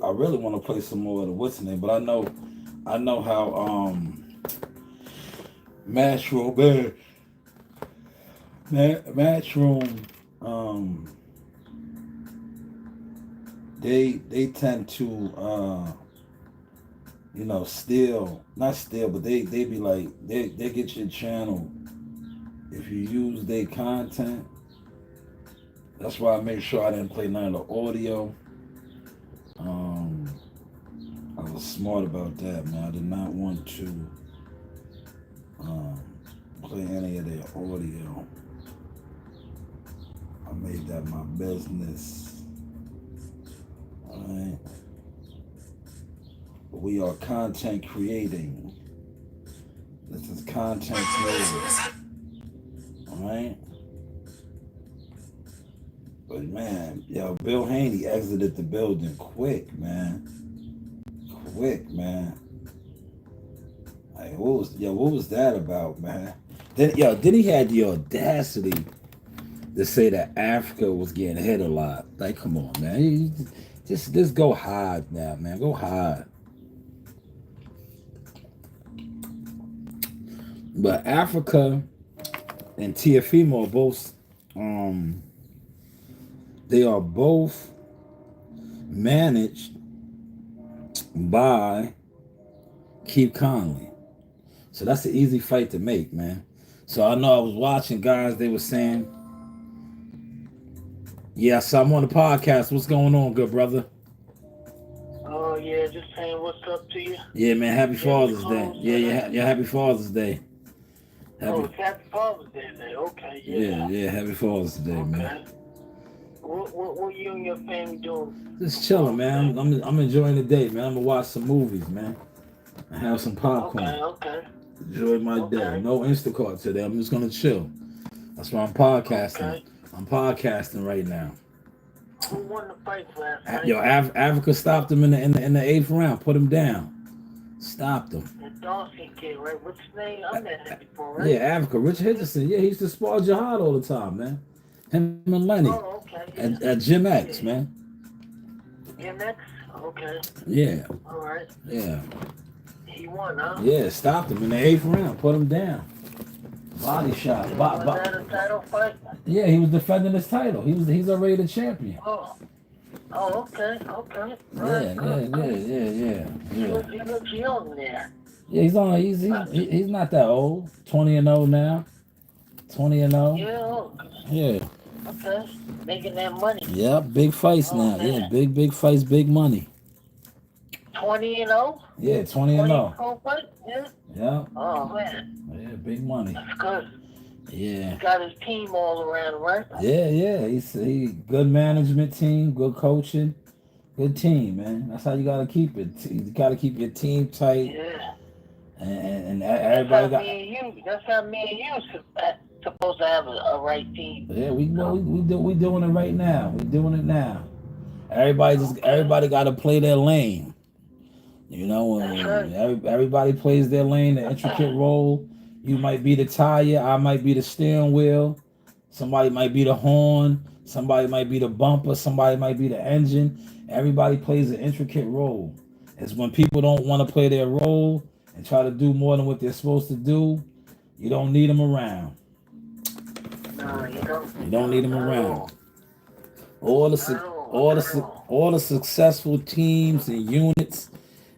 I really want to play some more of the what's the name, but I know how Matchroom they tend to you know not steal, but they be like they get your channel if you use their content. That's why I made sure I didn't play none of the audio. I was smart about that, man. I did not want to play any of their audio. I made that my business. Alright. We are content creating. This is content creating. Alright. But man, yo, Bill Haney exited the building quick, man. Quick, man. Like, what was that about, man? Then he had the audacity to say that Africa was getting hit a lot. Like, come on, man. You just go hard now, man. Go hard. But Africa and Tiafimo are both they are both managed by Keith Conley. So that's an easy fight to make, man. So I know I was watching guys, they were saying, yeah, so I'm on the podcast. What's going on, good brother? Oh, yeah, just saying what's up to you. Yeah, man, happy Father's Day. Yeah, happy Father's Day. It's Happy Father's Day today. Okay, yeah. Happy Father's Day, okay. Man. What you and your family doing? Just chilling, man. I'm enjoying the day, man. I'm gonna watch some movies, man. and have some popcorn. Okay. Enjoy my day. No Instacart today. I'm just gonna chill. That's why I'm podcasting. Okay. I'm podcasting right now. Who won the fight last night? Yo, Africa stopped him in the 8th round. Put him down. Stopped him. The Dawson kid, right? What's his name? I met him before, right? Yeah, Africa. Rich Henderson. Yeah, he used to spar Jihad all the time, man. Him and Lenny. Oh, okay. At Gym X, man. Gym X? Okay. Yeah. All right. Yeah. He won, huh? Yeah, stopped him in the 8th round. Put him down. Body shot. Was that a title fight? Yeah, he was defending his title. He's already the champion. Oh, okay. Yeah. He looks young there. Yeah, he's not that old. 20-0 now. 20-0. Yeah, Yeah. okay. Making that money. Yeah, big fights now. Man. Yeah, big fights, big money. 20-0? Yeah, 20-0. Fight? Yeah. Yeah. Oh, man. Yeah, big money. That's good. Yeah. He got his team all around, right? Yeah. He good management team, good coaching, good team, man. That's how you gotta keep it. You gotta keep your team tight. Yeah. And everybody got. That's how me and you supposed to have a right team. Yeah, we doing it right now. We doing it now. Everybody got to play their lane. You know, everybody plays their lane, the intricate role. You might be the tire, I might be the steering wheel. Somebody might be the horn. Somebody might be the bumper. Somebody might be the engine. Everybody plays an intricate role. It's when people don't want to play their role and try to do more than what they're supposed to do, you don't need them around. No, you don't. You don't need them around. All the successful teams and units,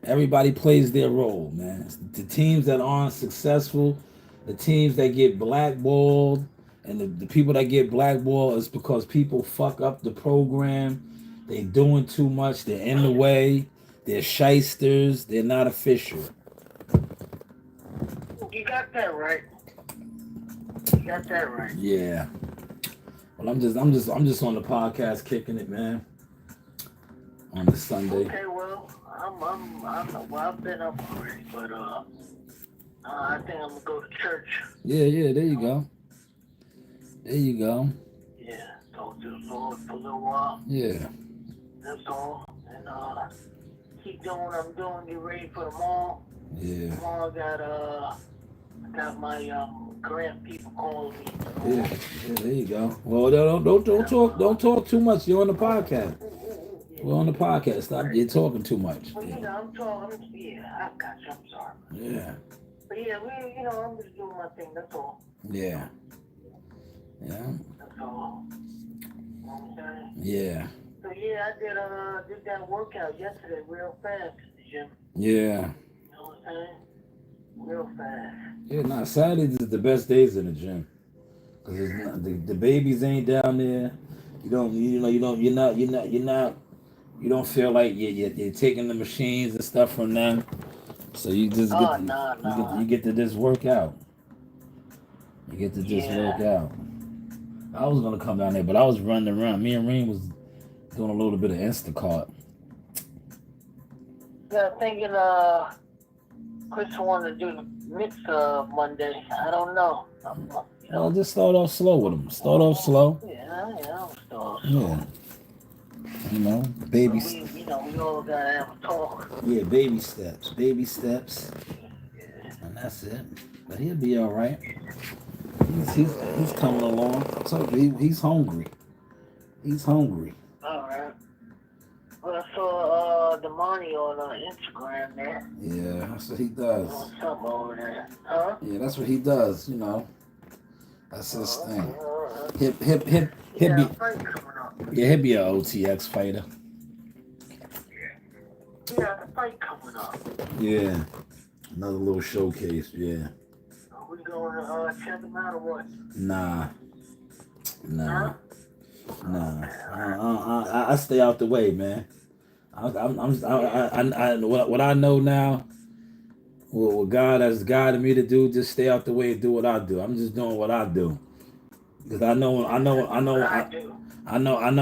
everybody plays their role, man. The teams that aren't successful, the teams that get blackballed, and the people that get blackballed is because people fuck up the program. They doing too much. They're in the way. They're shysters. They're not official. You got that right. Yeah. Well, I'm just on the podcast kicking it, man. On the Sunday. Okay, well, I've been up already, but I think I'm gonna go to church. Yeah. There you go. Yeah, talk to the Lord for a little while. Yeah. That's all, and keep doing what I'm doing. Get ready for tomorrow. Yeah. Tomorrow I got my grant people calling me. Yeah, there you go. Well, don't talk too much. You're on the podcast. We're on the podcast. Stop. You're talking too much. Well, I'm talking. Yeah, I got you. I'm sorry. Yeah. But yeah, I'm just doing my thing. That's all. Yeah. That's all. You know what I'm saying? Yeah. So yeah, I did that workout yesterday real fast at the gym. Yeah. You know what I'm saying? Real fast. Yeah, Saturdays is the best days in the gym. Cause the babies ain't down there. You don't feel like you're taking the machines and stuff from them. So you just you get to just work out. You get to just work out. I was gonna come down there, but I was running around. Me and Reem was doing a little bit of Instacart. Yeah, thinking Chris wanted to do the mix Monday. I don't know. Well, just start off slow with them. Start off slow. Yeah, I'll start. Yeah. You know, baby. We all gotta have a talk. Yeah, baby steps, and that's it. But he'll be all right. He's coming along. So he's hungry. All right. Well, I saw Damani on Instagram there. Yeah, that's what he does. Something over there, huh? Yeah, that's what he does. You know, that's his thing. He'll be. Fight coming up. Yeah, he'll be an OTX fighter. Yeah, a fight coming up. Yeah, another little showcase. Yeah. Are we going to check him out or what? Nah. Huh? I stay out the way, man. What I know now, what God has guided me to do, just stay out the way and do what I do. I'm just doing what I do, because I know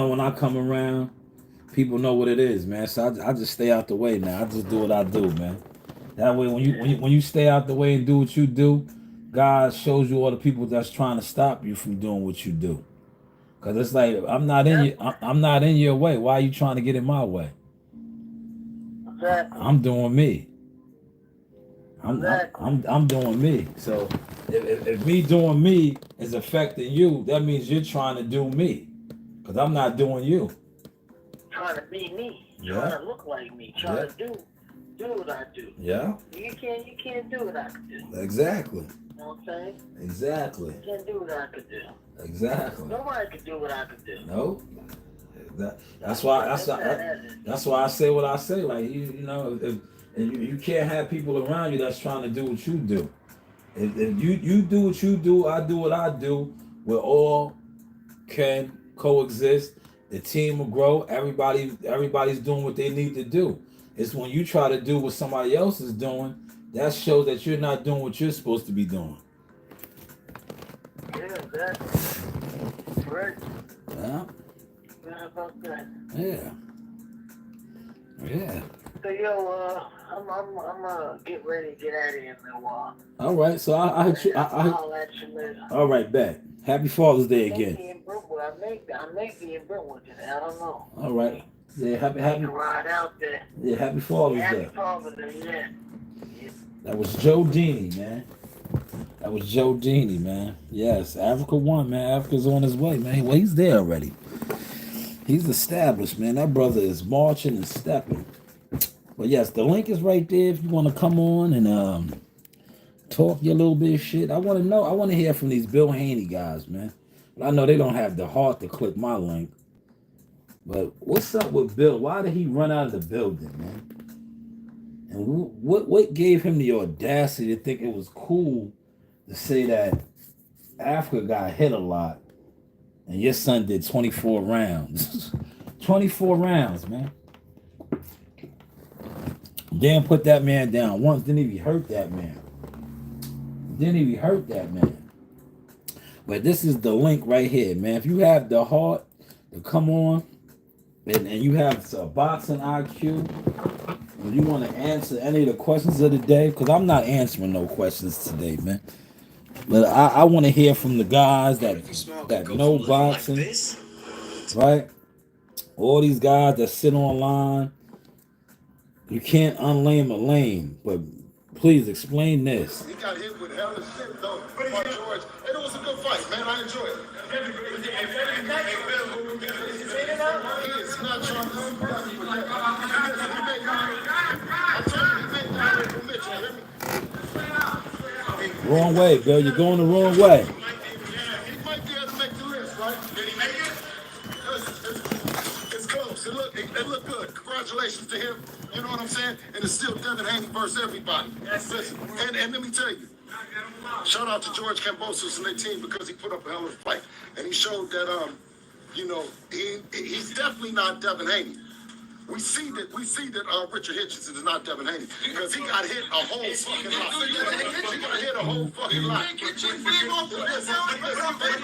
when I come around, people know what it is, man. So I just stay out the way now. I just do what I do, man. That way, when you stay out the way and do what you do, God shows you all the people that's trying to stop you from doing what you do. Cause it's like I'm not in your way. Why are you trying to get in my way? Exactly. I'm doing me. Exactly. I'm doing me. So if me doing me is affecting you, that means you're trying to do me. Cause I'm not doing you. Trying to be me. Yeah. Trying to look like me. Trying to do what I do. Yeah. You can't do what I can do. Exactly. You know what I'm saying? Exactly. You can't do what I could do. Exactly. Nobody can do what I could do. No. That's why I say what I say. Like you know, if you can't have people around you that's trying to do what you do. If you do what you do, I do what I do. We all can coexist. The team will grow. Everybody's doing what they need to do. It's when you try to do what somebody else is doing, that shows that you're not doing what you're supposed to be doing. Yeah, exactly. Right. Yeah. Yeah, about that. Yeah. Yeah. So yo, I'm get ready to get out of here in a while. All right. So I'll let you later. All right, bet. Happy Father's Day again. I may be in Brentwood today. I don't know. All right. Yeah, happy ride out there. Yeah, happy Father's Day. Happy Father's Day, yeah. That was Joe Dini, man. Yes, Africa won, man. Africa's on his way, man. Well, he's there already. He's established, man. That brother is marching and stepping. But yes, the link is right there if you want to come on and talk your little bit of shit. I want to hear from these Bill Haney guys, man. But I know they don't have the heart to click my link. But what's up with Bill? Why did he run out of the building, man? And what gave him the audacity to think it was cool to say that Africa got hit a lot and your son did 24 rounds? 24 rounds, man. Didn't put that man down once. Didn't even hurt that man. But this is the link right here, man. If you have the heart to come on and you have a boxing IQ, and you want to answer any of the questions of the day, because I'm not answering no questions today, man. But I want to hear from the guys that know boxing, right? All these guys that sit online. You can't unlame a lame, but please explain this. He got hit with hell of shit, though, by George. And it was a good fight, man. I enjoyed it. He is not trying to surprise you with that. I'm telling you, he made that for Mitchell. Hear me? Wrong way, Bill. You're going the wrong way. He might be able to make the list, right? Did he make it? It's close. It looked good. Congratulations to him. You know what I'm saying? And it's still Devin Haney versus everybody. Listen, and let me tell you, shout out to George Kambosos and their team because he put up a hell of a fight. And he showed that, he's definitely not Devin Haney. We see that Richard Hitchens is not Devin Haney because he got hit a whole fucking lot. He got hit a whole fucking lot.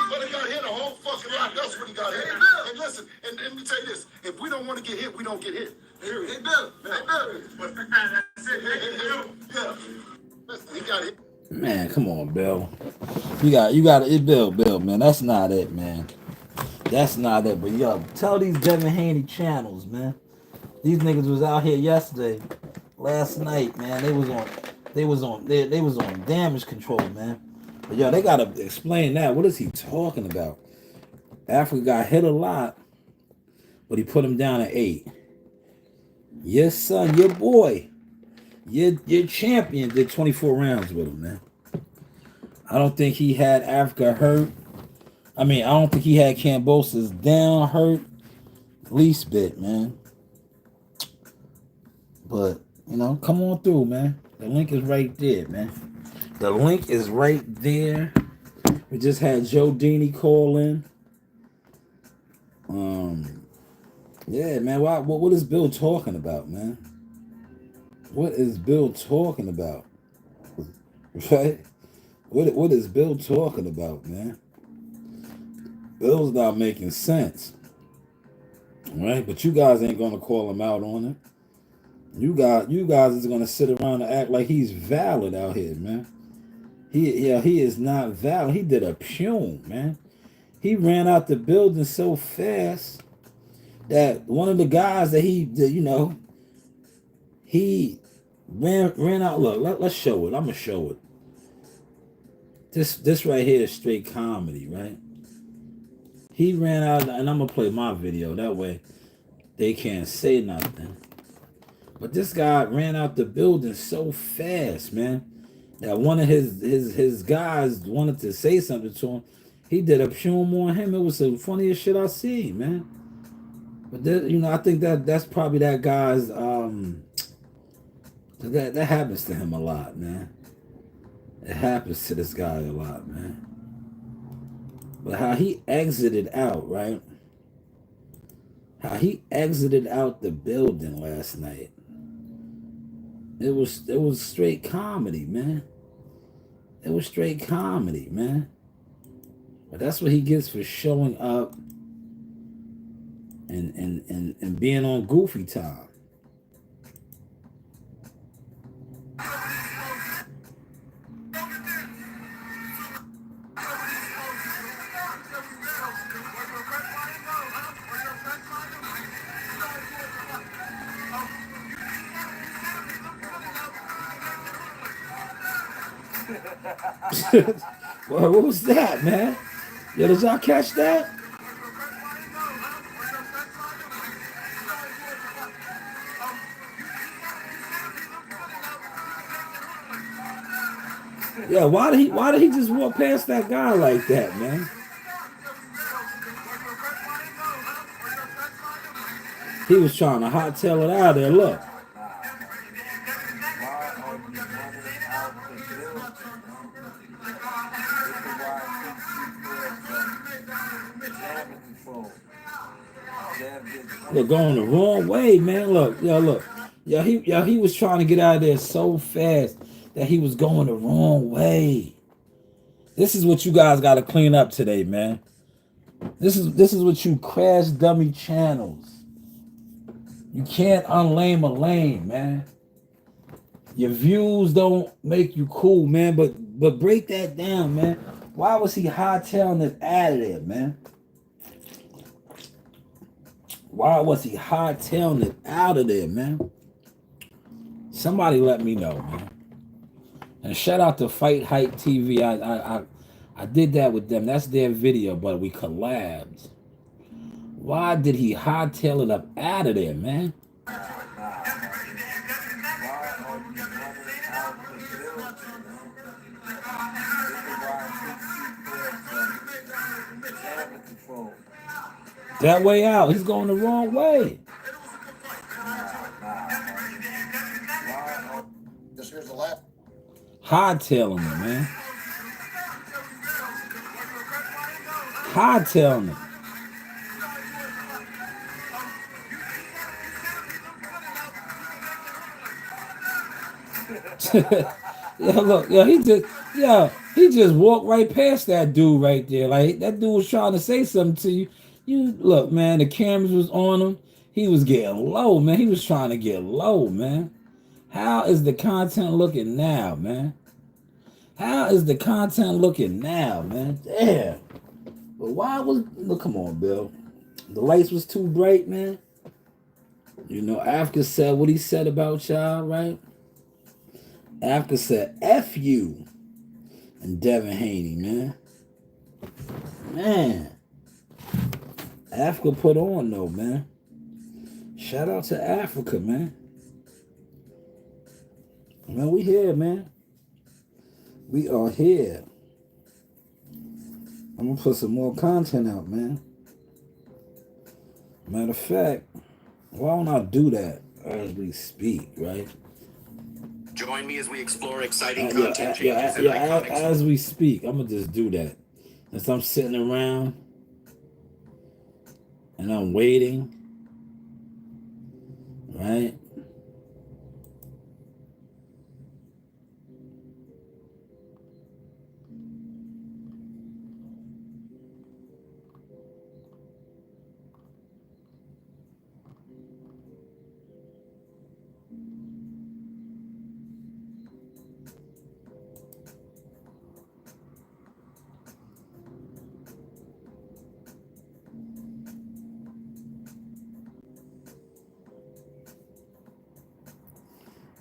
But he got hit a whole fucking lot. That's what he got hit. And listen, and let me tell you this: if we don't want to get hit, we don't get hit. Period. Hey, Bill. That's it. Yeah. Listen, he got hit. Man, come on, Bill. You got it, Bill, man. That's not it, man. That's not it. But yo, tell these Devin Haney channels, man. These niggas was out here last night, man. They was on damage control, man. But yo, they gotta explain that. What is he talking about? Africa got hit a lot, but he put him down at 8. Your son, your boy, your champion did 24 rounds with him, man. I don't think he had Africa hurt. I don't think he had Kambosos down hurt. Least bit, man. But, come on through, man. The link is right there, man. The link is right there. We just had Joe Dini call in. Yeah, man. What is Bill talking about, man? What is Bill talking about? Right? What is Bill talking about, man? Bill's not making sense. Right? But you guys ain't gonna call him out on it. You guys is gonna sit around and act like he's valid out here, man. He is not valid. He did a pume, man. He ran out the building so fast that one of the guys that he ran out. Look, let's show it. I'm gonna show it. This right here is straight comedy, right? He ran out, and I'm gonna play my video. That way, they can't say nothing. But this guy ran out the building so fast, man, that one of his guys wanted to say something to him. He did a pume on him. It was the funniest shit I see, man. But I think that's probably that guy's that happens to him a lot, man. It happens to this guy a lot, man. But how he exited out, right? How he exited out the building last night. It was straight comedy, man. It was straight comedy, man. But that's what he gets for showing up and being on goofy time. Well, what was that, man? Yo, did y'all catch that? Yeah, why did he just walk past that guy like that, man? He was trying to hightail it out of there. Look. Look, going the wrong way, man. Look. He was trying to get out of there so fast that he was going the wrong way. This is what you guys got to clean up today, man. This is what you crash dummy channels. You can't unlame a lame, man. Your views don't make you cool, man. But break that down, man. Why was he hightailing it out of there, man? Why was he hightailing it out of there, man? Somebody let me know, man. And shout out to Fight Hype TV. I did that with them. That's their video, but we collabed. Why did he hightail it up out of there, man? That way out. He's going the wrong way. Hightailing it, man. Hightailing it. He just walked right past that dude right there. Like, that dude was trying to say something to you. You look, man, the cameras was on him. He was getting low, man. He was trying to get low, man. How is the content looking now, man? How is the content looking now, man? Damn. But look, come on, Bill. The lights was too bright, man. Africa said what he said about y'all, right? Africa said, F you and Devin Haney, man. Man. Africa put on, though, man. Shout out to Africa, man. Man, we here, man. We are here. I'm going to put some more content out, man. Matter of fact, why don't I do that as we speak, right? Join me as we explore exciting content changes in iconic. As we speak, I'm going to just do that. As I'm sitting around and I'm waiting, right?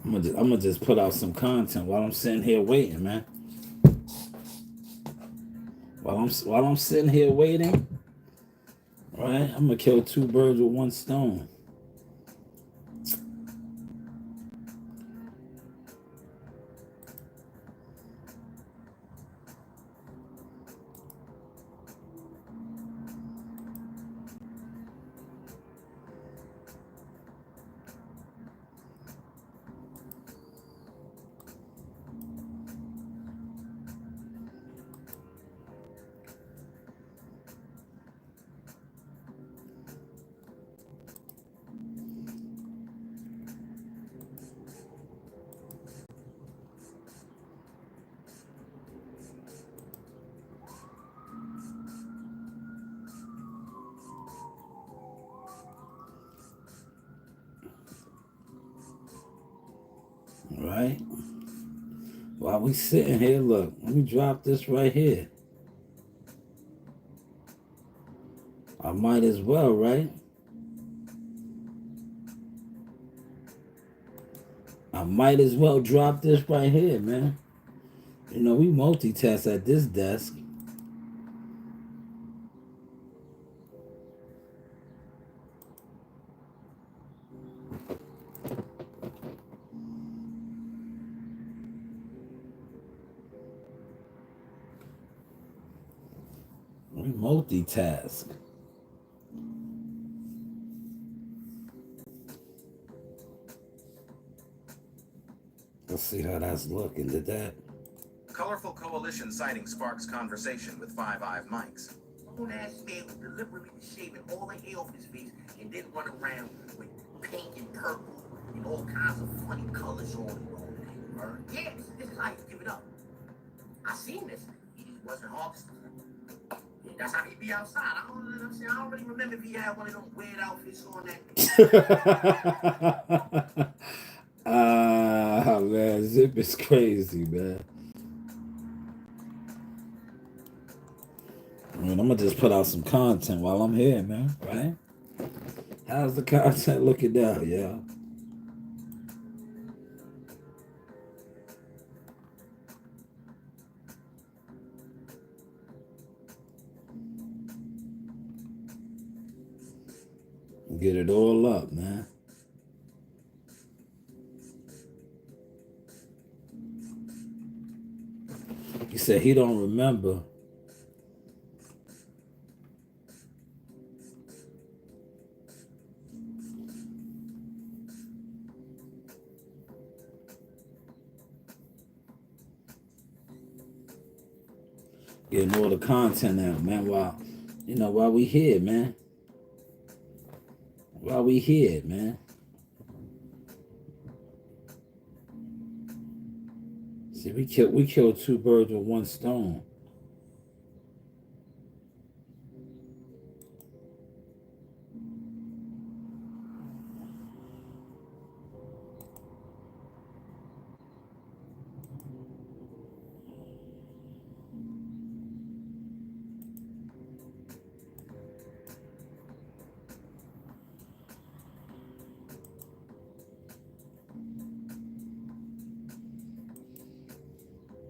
I'm gonna just put out some content while I'm sitting here waiting, man. While I'm sitting here waiting, right? I'm gonna kill two birds with one stone. Right? While we sitting here, look, let me drop this right here. I might as well, right? I might as well drop this right here, man. You know, we multitask at this desk. We multitask. Let's see how that's looking. Did that? Colorful coalition citing sparks conversation with Five Eye Mike's. Old ass man was deliberately shaving all the hair off his face and then run around with pink and purple and all kinds of funny colors on and all that. Yeah, this is how you give it up. I seen this. He just wasn't August. That's how he be outside. I don't really remember if he had one of those weird outfits on that. Man, Zip is crazy, man. I mean, I'm gonna just put out some content while I'm here, man, right? How's the content looking now, yeah? Get it all up, man. He said he don't remember. Getting all the content out, man, while we here, man. While we here, man. See, we killed two birds with one stone.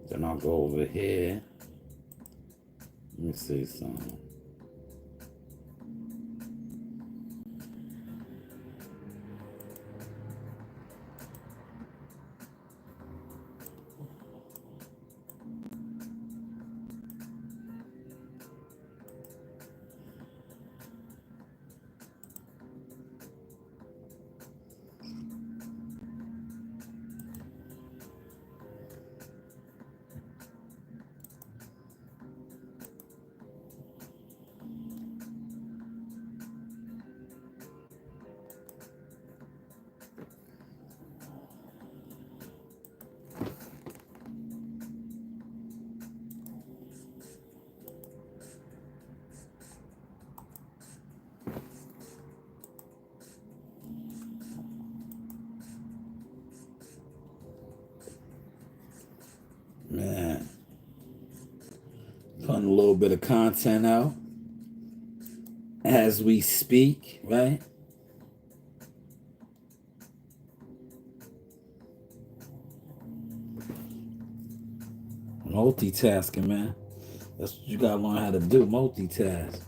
Then I'll go over here. Let me see something. Man, putting a little bit of content out as we speak, right? Multitasking, man. That's what you gotta learn how to do. Multitask.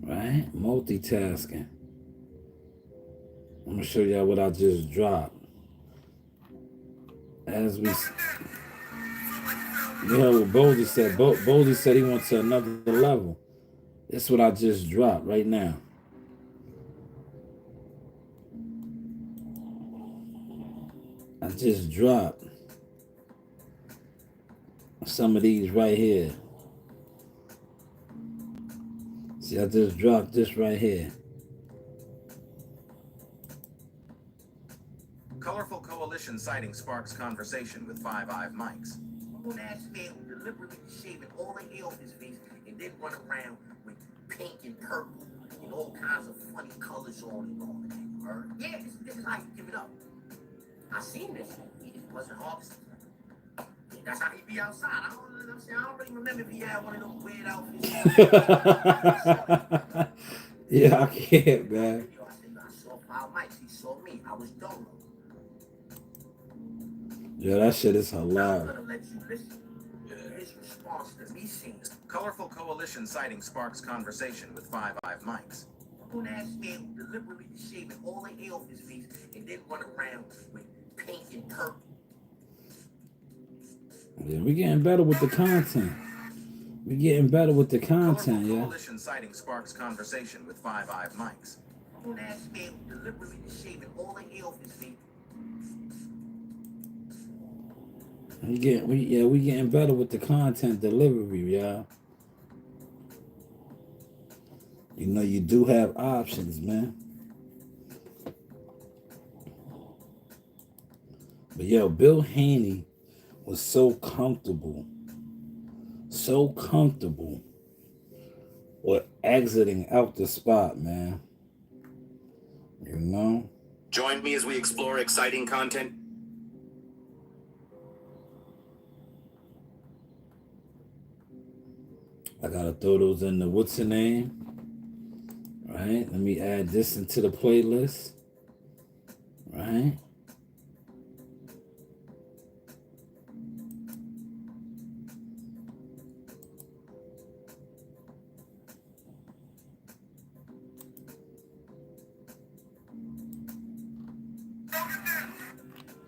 Right? Multitasking. I'm gonna show y'all what I just dropped. As we, you heard what Boldy said. Boldy said he went to another level. That's what I just dropped right now. I just dropped some of these right here. See, I just dropped this right here. Colorful coalition citing sparks conversation with Five Eye mics. Old ass man who deliberately shaving all the hair off his face and then run around with pink and purple and all kinds of funny colors on and all that. You heard? Yeah, this is how you give it up. I seen this. It wasn't harvested. That's how he be outside. I don't really remember if he had one of those weird outfits. Yeah, I can't, man. I saw Five Mics. He saw me. I was dolo. Yeah, that shit is I'm hilarious. gonna let you listen. His response to me saying, Colorful coalition citing sparks conversation with Five Eye mics. old ass man who deliberately shaving all the hair off his face and then run around with pink and purple. Yeah, we getting better with the content. We getting better with the content, Colorful yeah. coalition citing sparks conversation with Five Eye mics. Old ass man who deliberately shaving all the hair off his face. We getting better with the content delivery, y'all. You know, you do have options, man. But yo, Bill Haney was so comfortable with exiting out the spot, man. You know? Join me as we explore exciting content. I gotta throw those in the what's the name? Right? Let me add this into the playlist. Right?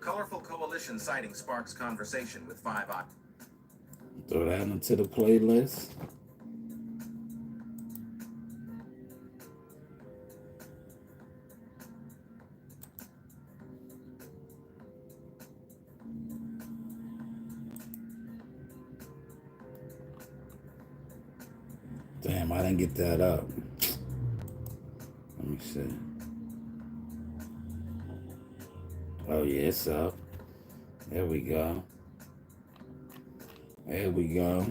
Colorful coalition citing sparks conversation with Five Eye. Throw that into the playlist. Damn, I didn't get that up. Let me see. Oh, yeah, it's up. There we go. There we go.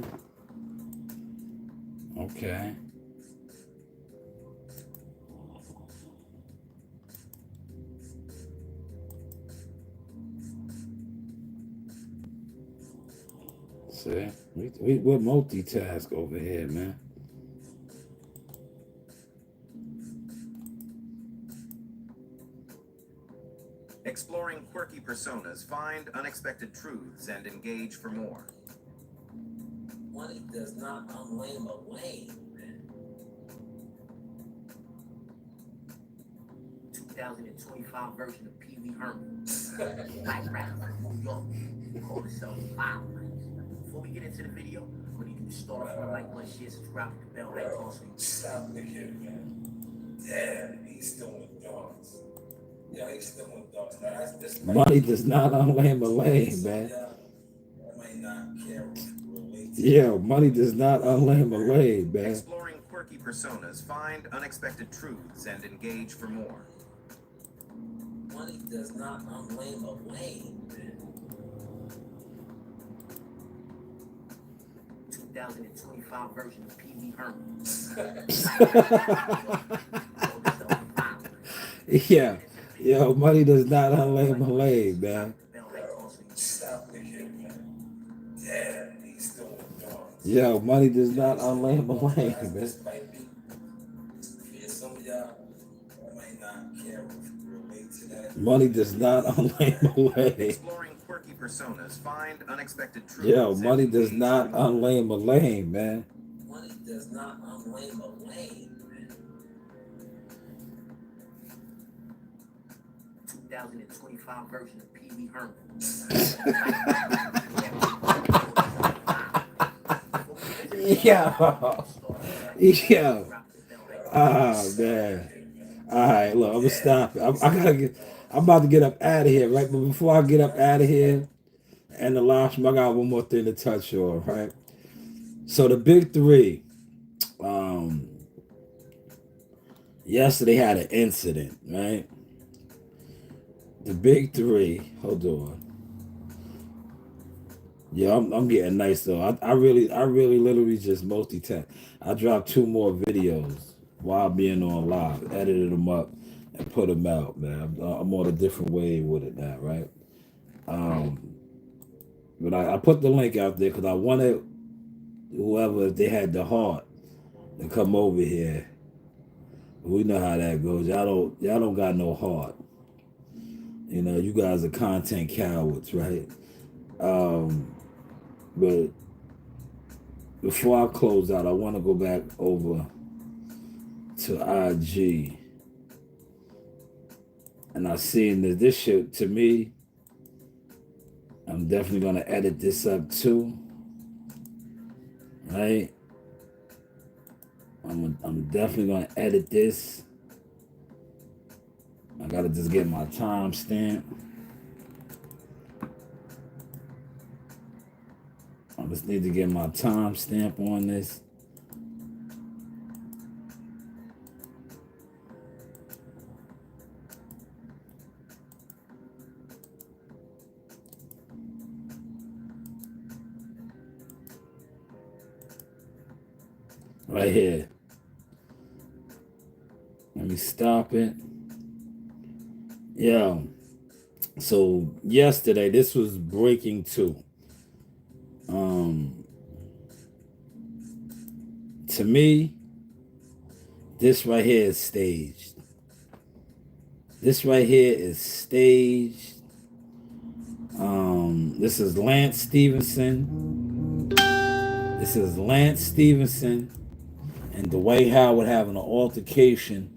Okay. See, we're multitask over here, man. Exploring quirky personas, find unexpected truths, and engage for more. Money does not unlame a lame, man. 2025 version of Pee Wee Herman. Black rapper from New York. They call themselves Five Mics. Before we get into the video, I'm gonna need you to start off with a like, one, share, subscribe, hit the bell, right across. Stop the kid, man. Damn, he's still with dogs. Yeah, he's still with dogs. Now, this Money does not unlame a lame, man. I might not care if you relate to Yeah, money does not unlame a lame, man. Exploring quirky personas, find unexpected truths, and engage for more. Money does not unlame a lame, man. 2025 version of Pee Wee Herman. Yeah. Yo, money does not unlame a lame, man. Stop the kid, man. Damn, he's still with dogs. Yo, money does not unlame a lame, man. This might be, for some of y'all, I might not care if you relate to that. Money does not unlame a lame. Exploring quirky quirky personas find unexpected truths. Yo, money does not unlame a lame, man. Money does not unlame a lame, man. 2025 version of Pee Wee Herman. Yo. Oh, man. All right, look, I'm gonna stop it. I'm about to get up out of here, right? But before I get up out of here and the live stream, I got one more thing to touch on, right? So the big three, yesterday had an incident, right? The big three, hold on. Yeah, I'm getting nice though. I really literally just multitask. I dropped 2 more videos while being on live, edited them up and put them out, man. I'm on a different wave with it now, right? But I put the link out there because I wanted whoever, if they had the heart, to come over here. We know how that goes. Y'all don't got no heart. You know, you guys are content cowards, right? But before I close out, I want to go back over to IG. And I seen that this shit, to me, I'm definitely going to edit this up too. Right? I'm definitely going to edit this. I got to just get my timestamp. I just need to get my timestamp on this. Right here. Let me stop it. Yeah. So yesterday, this was breaking 2. To me, this right here is staged. This right here is staged. This is Lance Stevenson. This is Lance Stevenson and Dwight Howard having an altercation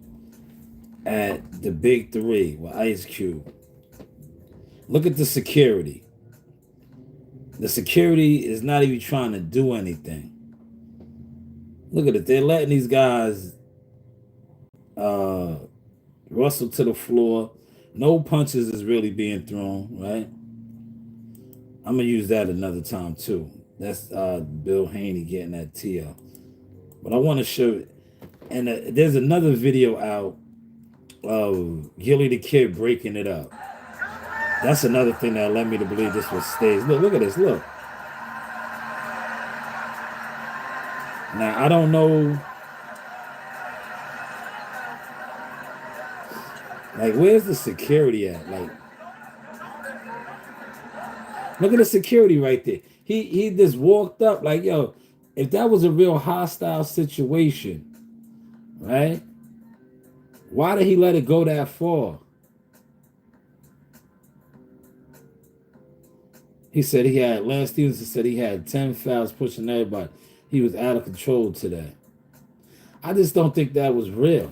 at the Big 3 with Ice Cube. Look at the security. The security is not even trying to do anything. Look at it. They're letting these guys wrestle to the floor. No punches is really being thrown, right? I'm going to use that another time, too. That's Bill Haney getting that TL. But I want to show... And there's another video out of Gilly the Kid breaking it up. That's another thing that led me to believe this was staged. Look at this. Look. Now, I don't know. Like, where's the security at? Like, look at the security right there. He just walked up like, yo, if that was a real hostile situation, right? Why did he let it go that far? He said Lance Stevenson said he had 10 fouls pushing everybody. He was out of control today. I just don't think that was real.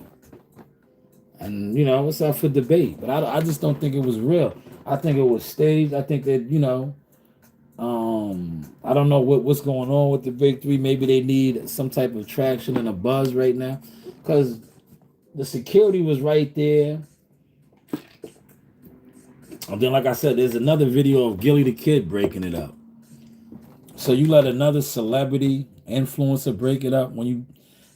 And, you know, it's up for debate. But I just don't think it was real. I think it was staged. I think that, you know, I don't know what's going on with the Big 3. Maybe they need some type of traction and a buzz right now. Because the security was right there. And then, like I said, there's another video of Gilly the Kid breaking it up. So you let another celebrity influencer break it up when you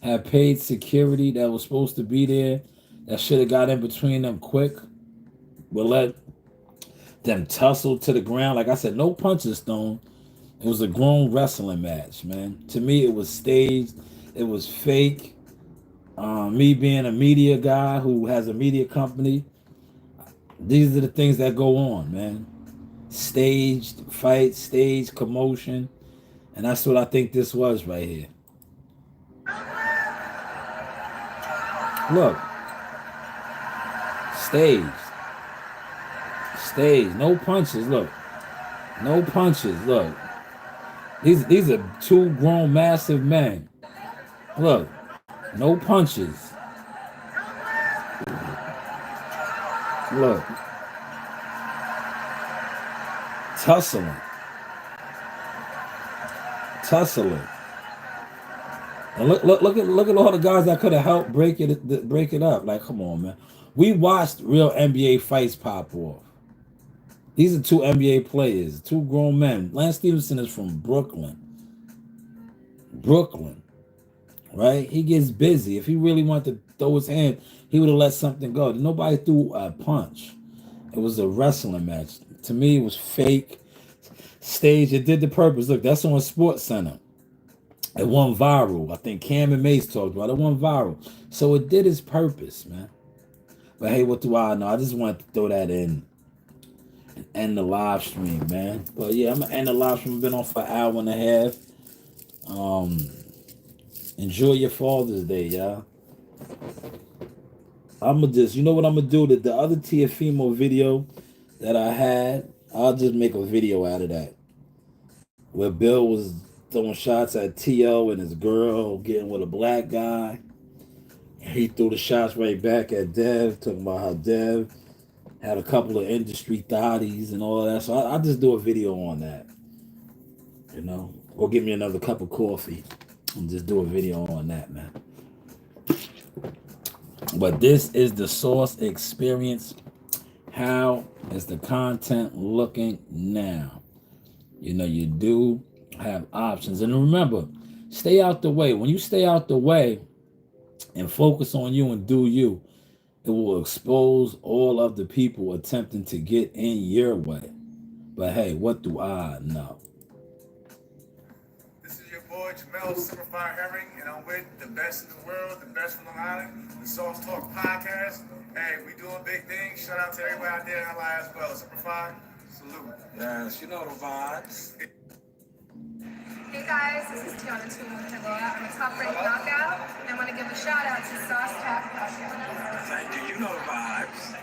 have paid security that was supposed to be there, that should have got in between them quick. We'll let them tussle to the ground. Like I said, no punches thrown. It was a grown wrestling match, man. To me, it was staged. It was fake. Me being a media guy who has a media company, these are the things that go on, man. Staged fight, staged commotion. And that's what I think this was right here. Look. Staged. Staged. No punches. Look. No punches. Look, these are two grown, massive men. Look, no punches. Look, tussling. And look at all the guys that could have helped break it up. Like, come on, man. We watched real NBA fights pop off. These are two NBA players, two grown men. Lance Stevenson is from Brooklyn, right? He gets busy. If he really wanted to throw his hand, he would have let something go. Nobody threw a punch. It was a wrestling match. To me, it was fake, staged. It did the purpose. Look, that's on Sports Center. It went viral. I think Cam and Mace talked about it. It went viral. So it did its purpose, man. But hey, what do I know? I just wanted to throw that in and end the live stream, man. But yeah, I'm gonna end the live stream. I've been on for an hour and a half. Enjoy your Father's Day, y'all. I'm gonna just, you know what I'm gonna do? The other Tiafimo video that I had, I'll just make a video out of that. Where Bill was throwing shots at T.O. and his girl getting with a black guy. He threw the shots right back at Dev, talking about how Dev had a couple of industry thotties and all that. So I'll just do a video on that, you know, or give me another cup of coffee and just do a video on that, man. But this is the Source Experience. How is the content looking now? You know, you do have options. And remember, stay out the way. When you stay out the way and focus on you and do you, it will expose all of the people attempting to get in your way. But hey, what do I know? This is your boy Jamel Superfire Herring, and I'm with the best in the world, the best from Long Island, the Sauce Talk Podcast. Hey, we doing big things. Shout out to everybody out there in LA as well. Superfire, salute. Yes, you know the vibes. Hey guys, this is Tiana Tumuhiloa. I'm a top-ranked knockout, and I want to give a shout out to Sauce Talk Podcast. Thank you. You know the vibes.